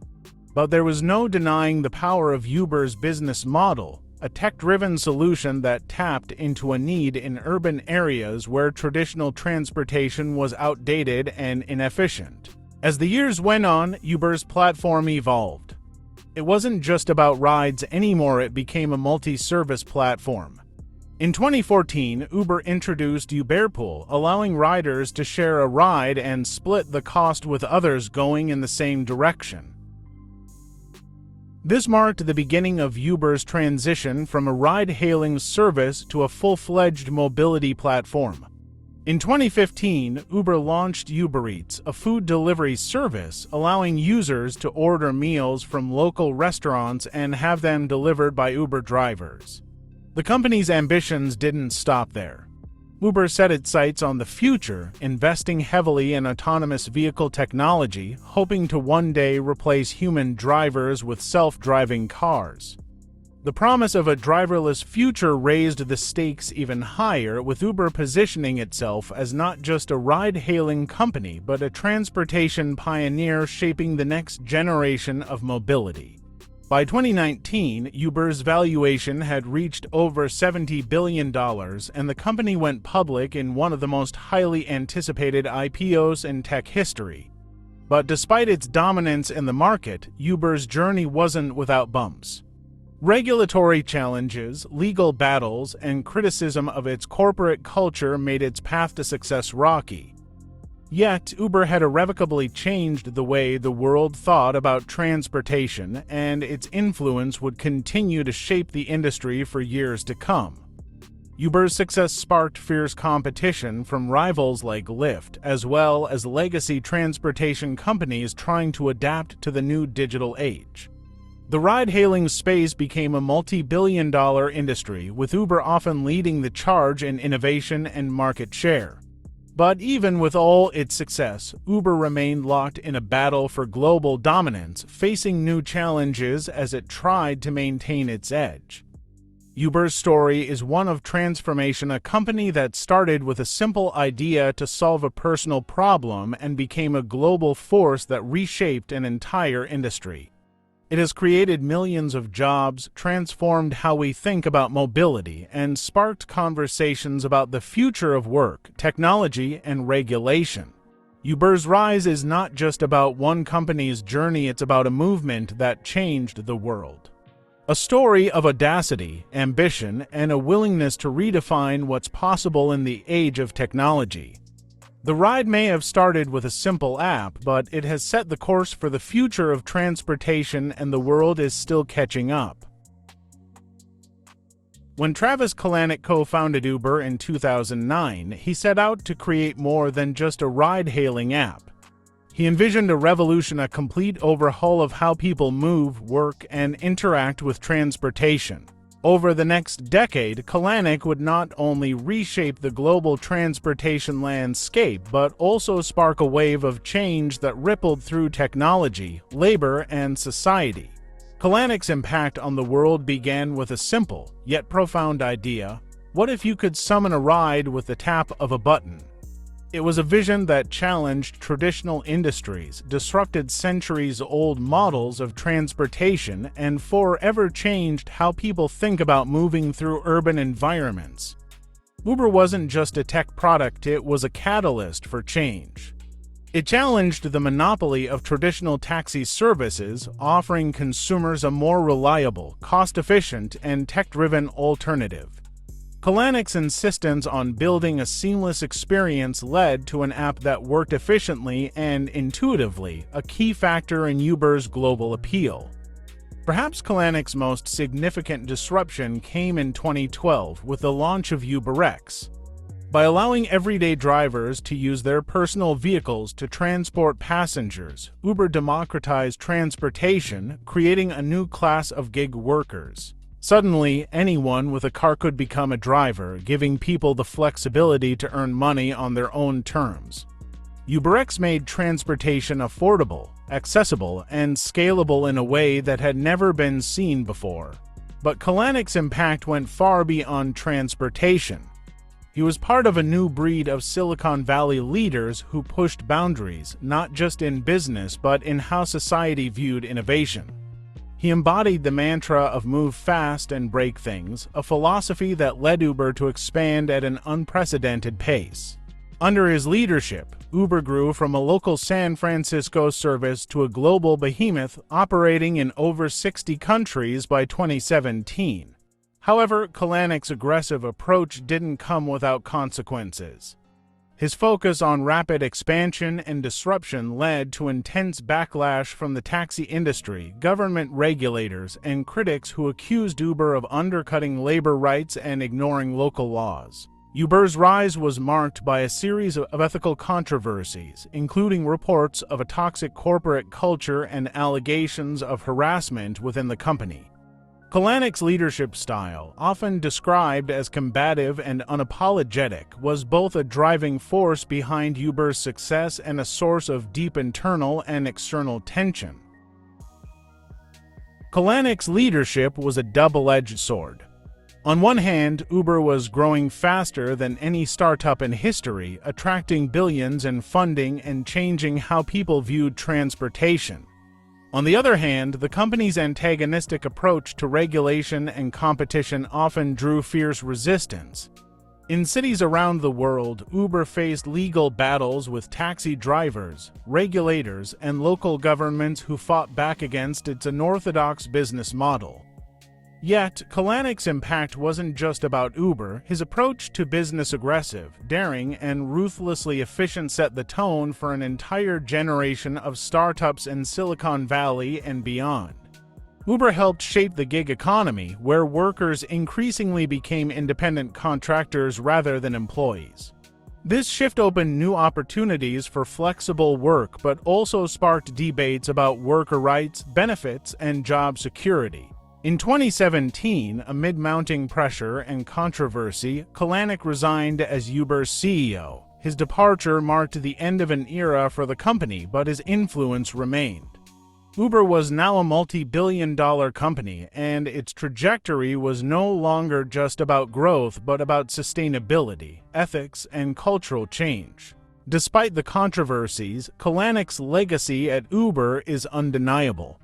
[SPEAKER 1] But there was no denying the power of Uber's business model, a tech-driven solution that tapped into a need in urban areas where traditional transportation was outdated and inefficient. As the years went on, Uber's platform evolved. It wasn't just about rides anymore, it became a multi-service platform. In 2014, Uber introduced Uberpool, allowing riders to share a ride and split the cost with others going in the same direction. This marked the beginning of Uber's transition from a ride-hailing service to a full-fledged mobility platform. In 2015, Uber launched Uber Eats, a food delivery service allowing users to order meals from local restaurants and have them delivered by Uber drivers. The company's ambitions didn't stop there. Uber set its sights on the future, investing heavily in autonomous vehicle technology, hoping to one day replace human drivers with self-driving cars. The promise of a driverless future raised the stakes even higher, with Uber positioning itself as not just a ride-hailing company but a transportation pioneer shaping the next generation of mobility. By 2019, Uber's valuation had reached over $70 billion, and the company went public in one of the most highly anticipated IPOs in tech history. But despite its dominance in the market, Uber's journey wasn't without bumps. Regulatory challenges, legal battles, and criticism of its corporate culture made its path to success rocky. Yet, Uber had irrevocably changed the way the world thought about transportation, and its influence would continue to shape the industry for years to come. Uber's success sparked fierce competition from rivals like Lyft, as well as legacy transportation companies trying to adapt to the new digital age. The ride-hailing space became a multi-billion-dollar industry, with Uber often leading the charge in innovation and market share. But even with all its success, Uber remained locked in a battle for global dominance, facing new challenges as it tried to maintain its edge. Uber's story is one of transformation, a company that started with a simple idea to solve a personal problem and became a global force that reshaped an entire industry. It has created millions of jobs, transformed how we think about mobility, and sparked conversations about the future of work, technology, and regulation. Uber's rise is not just about one company's journey, it's about a movement that changed the world. A story of audacity, ambition, and a willingness to redefine what's possible in the age of technology. The ride may have started with a simple app, but it has set the course for the future of transportation, and the world is still catching up. When Travis Kalanick co-founded Uber in 2009, he set out to create more than just a ride-hailing app. He envisioned a revolution, a complete overhaul of how people move, work, and interact with transportation. Over the next decade, Kalanick would not only reshape the global transportation landscape, but also spark a wave of change that rippled through technology, labor, and society. Kalanick's impact on the world began with a simple, yet profound idea: what if you could summon a ride with the tap of a button? It was a vision that challenged traditional industries, disrupted centuries-old models of transportation, and forever changed how people think about moving through urban environments. Uber wasn't just a tech product, it was a catalyst for change. It challenged the monopoly of traditional taxi services, offering consumers a more reliable, cost-efficient, and tech-driven alternative. Kalanick's insistence on building a seamless experience led to an app that worked efficiently and intuitively, a key factor in Uber's global appeal. Perhaps Kalanick's most significant disruption came in 2012 with the launch of UberX. By allowing everyday drivers to use their personal vehicles to transport passengers, Uber democratized transportation, creating a new class of gig workers. Suddenly, anyone with a car could become a driver, giving people the flexibility to earn money on their own terms. UberX made transportation affordable, accessible, and scalable in a way that had never been seen before. But Kalanick's impact went far beyond transportation. He was part of a new breed of Silicon Valley leaders who pushed boundaries, not just in business but in how society viewed innovation. He embodied the mantra of move fast and break things, a philosophy that led Uber to expand at an unprecedented pace. Under his leadership, Uber grew from a local San Francisco service to a global behemoth operating in over 60 countries by 2017. However, Kalanick's aggressive approach didn't come without consequences. His focus on rapid expansion and disruption led to intense backlash from the taxi industry, government regulators, and critics who accused Uber of undercutting labor rights and ignoring local laws. Uber's rise was marked by a series of ethical controversies, including reports of a toxic corporate culture and allegations of harassment within the company. Kalanick's leadership style, often described as combative and unapologetic, was both a driving force behind Uber's success and a source of deep internal and external tension. Kalanick's leadership was a double-edged sword. On one hand, Uber was growing faster than any startup in history, attracting billions in funding and changing how people viewed transportation. On the other hand, the company's antagonistic approach to regulation and competition often drew fierce resistance. In cities around the world, Uber faced legal battles with taxi drivers, regulators, and local governments who fought back against its unorthodox business model. Yet, Kalanick's impact wasn't just about Uber. His approach to business aggressive, daring, and ruthlessly efficient set the tone for an entire generation of startups in Silicon Valley and beyond. Uber helped shape the gig economy, where workers increasingly became independent contractors rather than employees. This shift opened new opportunities for flexible work but also sparked debates about worker rights, benefits, and job security. In 2017, amid mounting pressure and controversy, Kalanick resigned as Uber's CEO. His departure marked the end of an era for the company, but his influence remained. Uber was now a multi-billion-dollar company, and its trajectory was no longer just about growth but about sustainability, ethics, and cultural change. Despite the controversies, Kalanick's legacy at Uber is undeniable.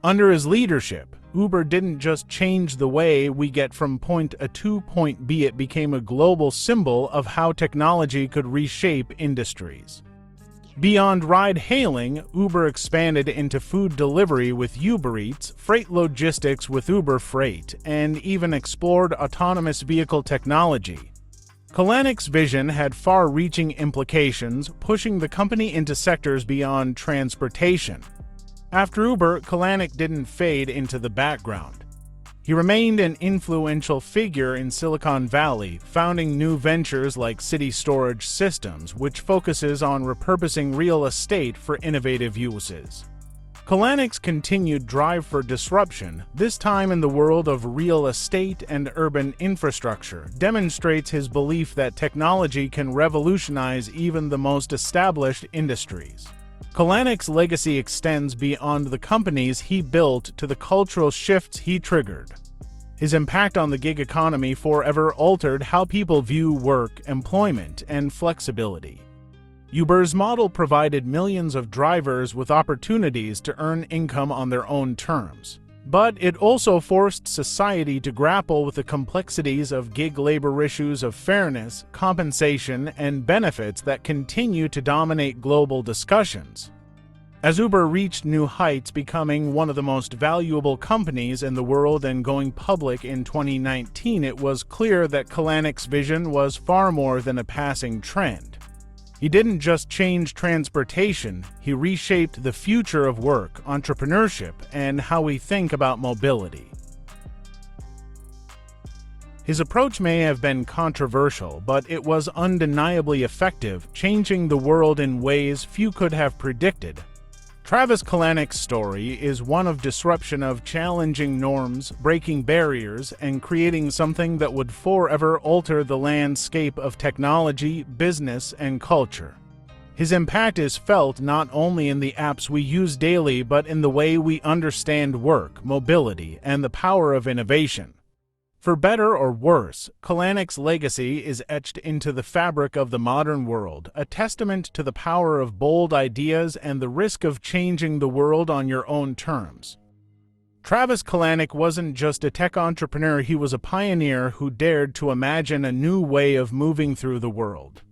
[SPEAKER 1] Under his leadership, Uber didn't just change the way we get from point A to point B, it became a global symbol of how technology could reshape industries. Beyond ride-hailing, Uber expanded into food delivery with Uber Eats, freight logistics with Uber Freight, and even explored autonomous vehicle technology. Kalanick's vision had far-reaching implications, pushing the company into sectors beyond transportation. After Uber, Kalanick didn't fade into the background. He remained an influential figure in Silicon Valley, founding new ventures like City Storage Systems, which focuses on repurposing real estate for innovative uses. Kalanick's continued drive for disruption, this time in the world of real estate and urban infrastructure, demonstrates his belief that technology can revolutionize even the most established industries. Kalanick's legacy extends beyond the companies he built to the cultural shifts he triggered. His impact on the gig economy forever altered how people view work, employment, and flexibility. Uber's model provided millions of drivers with opportunities to earn income on their own terms. But it also forced society to grapple with the complexities of gig labor issues of fairness, compensation, and benefits that continue to dominate global discussions. As Uber reached new heights, becoming one of the most valuable companies in the world and going public in 2019, it was clear that Kalanick's vision was far more than a passing trend. He didn't just change transportation, he reshaped the future of work, entrepreneurship, and how we think about mobility. His approach may have been controversial, but it was undeniably effective, changing the world in ways few could have predicted. Travis Kalanick's story is one of disruption, of challenging norms, breaking barriers, and creating something that would forever alter the landscape of technology, business, and culture. His impact is felt not only in the apps we use daily but in the way we understand work, mobility, and the power of innovation. For better or worse, Kalanick's legacy is etched into the fabric of the modern world, a testament to the power of bold ideas and the risk of changing the world on your own terms. Travis Kalanick wasn't just a tech entrepreneur, he was a pioneer who dared to imagine a new way of moving through the world.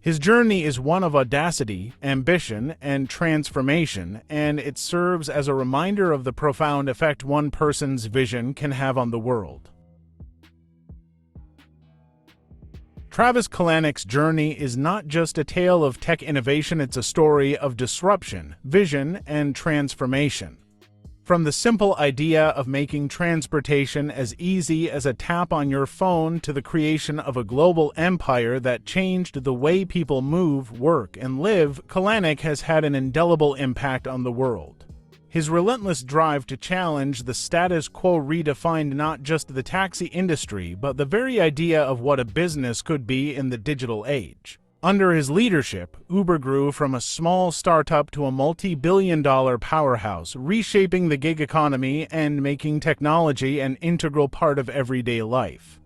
[SPEAKER 1] His journey is one of audacity, ambition, and transformation, and it serves as a reminder of the profound effect one person's vision can have on the world. Travis Kalanick's journey is not just a tale of tech innovation, it's a story of disruption, vision, and transformation. From the simple idea of making transportation as easy as a tap on your phone to the creation of a global empire that changed the way people move, work, and live, Kalanick has had an indelible impact on the world. His relentless drive to challenge the status quo redefined not just the taxi industry, but the very idea of what a business could be in the digital age. Under his leadership, Uber grew from a small startup to a multi-billion-dollar powerhouse, reshaping the gig economy and making technology an integral part of everyday life.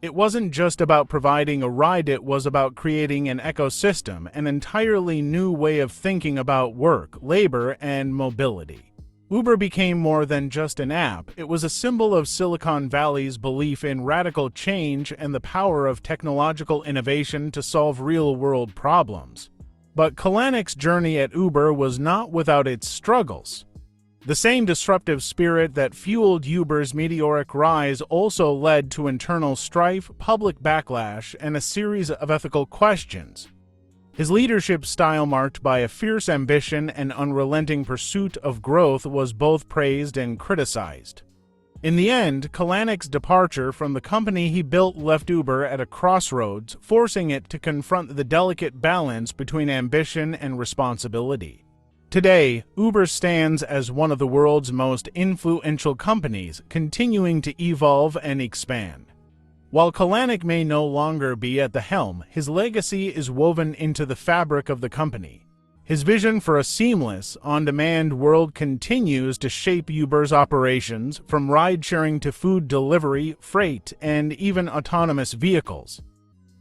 [SPEAKER 1] It wasn't just about providing a ride, it was about creating an ecosystem, an entirely new way of thinking about work, labor, and mobility. Uber became more than just an app. It was a symbol of Silicon Valley's belief in radical change and the power of technological innovation to solve real-world problems. But Kalanick's journey at Uber was not without its struggles. The same disruptive spirit that fueled Uber's meteoric rise also led to internal strife, public backlash, and a series of ethical questions. His leadership style, marked by a fierce ambition and unrelenting pursuit of growth, was both praised and criticized. In the end, Kalanick's departure from the company he built left Uber at a crossroads, forcing it to confront the delicate balance between ambition and responsibility. Today, Uber stands as one of the world's most influential companies, continuing to evolve and expand. While Kalanick may no longer be at the helm, his legacy is woven into the fabric of the company. His vision for a seamless, on-demand world continues to shape Uber's operations, from ride-sharing to food delivery, freight, and even autonomous vehicles.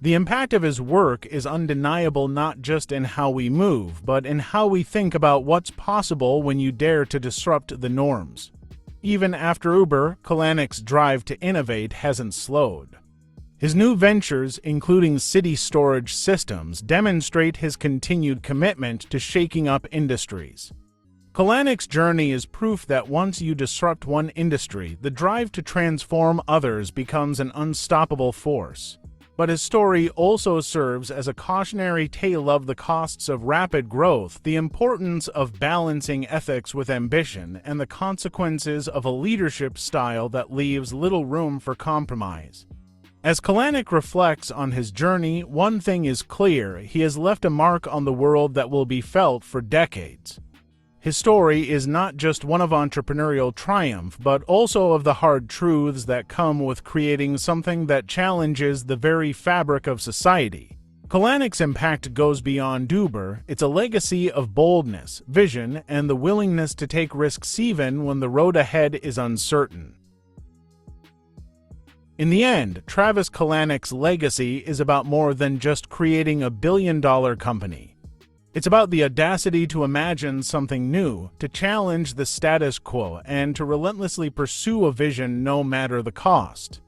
[SPEAKER 1] The impact of his work is undeniable, not just in how we move, but in how we think about what's possible when you dare to disrupt the norms. Even after Uber, Kalanick's drive to innovate hasn't slowed. His new ventures, including city storage systems, demonstrate his continued commitment to shaking up industries. Kalanick's journey is proof that once you disrupt one industry, the drive to transform others becomes an unstoppable force. But his story also serves as a cautionary tale of the costs of rapid growth, the importance of balancing ethics with ambition, and the consequences of a leadership style that leaves little room for compromise. As Kalanick reflects on his journey, one thing is clear: he has left a mark on the world that will be felt for decades. His story is not just one of entrepreneurial triumph, but also of the hard truths that come with creating something that challenges the very fabric of society. Kalanick's impact goes beyond Uber. It's a legacy of boldness, vision, and the willingness to take risks even when the road ahead is uncertain. In the end, Travis Kalanick's legacy is about more than just creating a billion-dollar company. It's about the audacity to imagine something new, to challenge the status quo, and to relentlessly pursue a vision no matter the cost.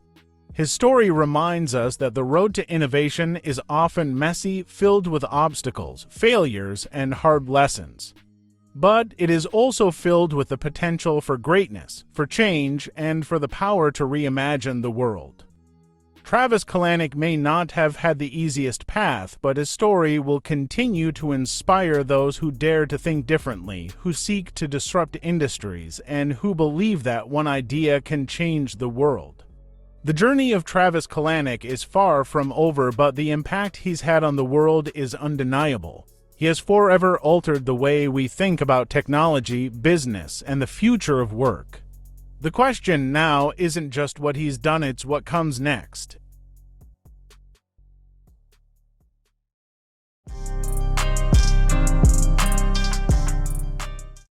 [SPEAKER 1] His story reminds us that the road to innovation is often messy, filled with obstacles, failures, and hard lessons. But it is also filled with the potential for greatness, for change, and for the power to reimagine the world. Travis Kalanick may not have had the easiest path, but his story will continue to inspire those who dare to think differently, who seek to disrupt industries, and who believe that one idea can change the world. The journey of Travis Kalanick is far from over, but the impact he's had on the world is undeniable. He has forever altered the way we think about technology, business, and the future of work. The question now isn't just what he's done, it's what comes next.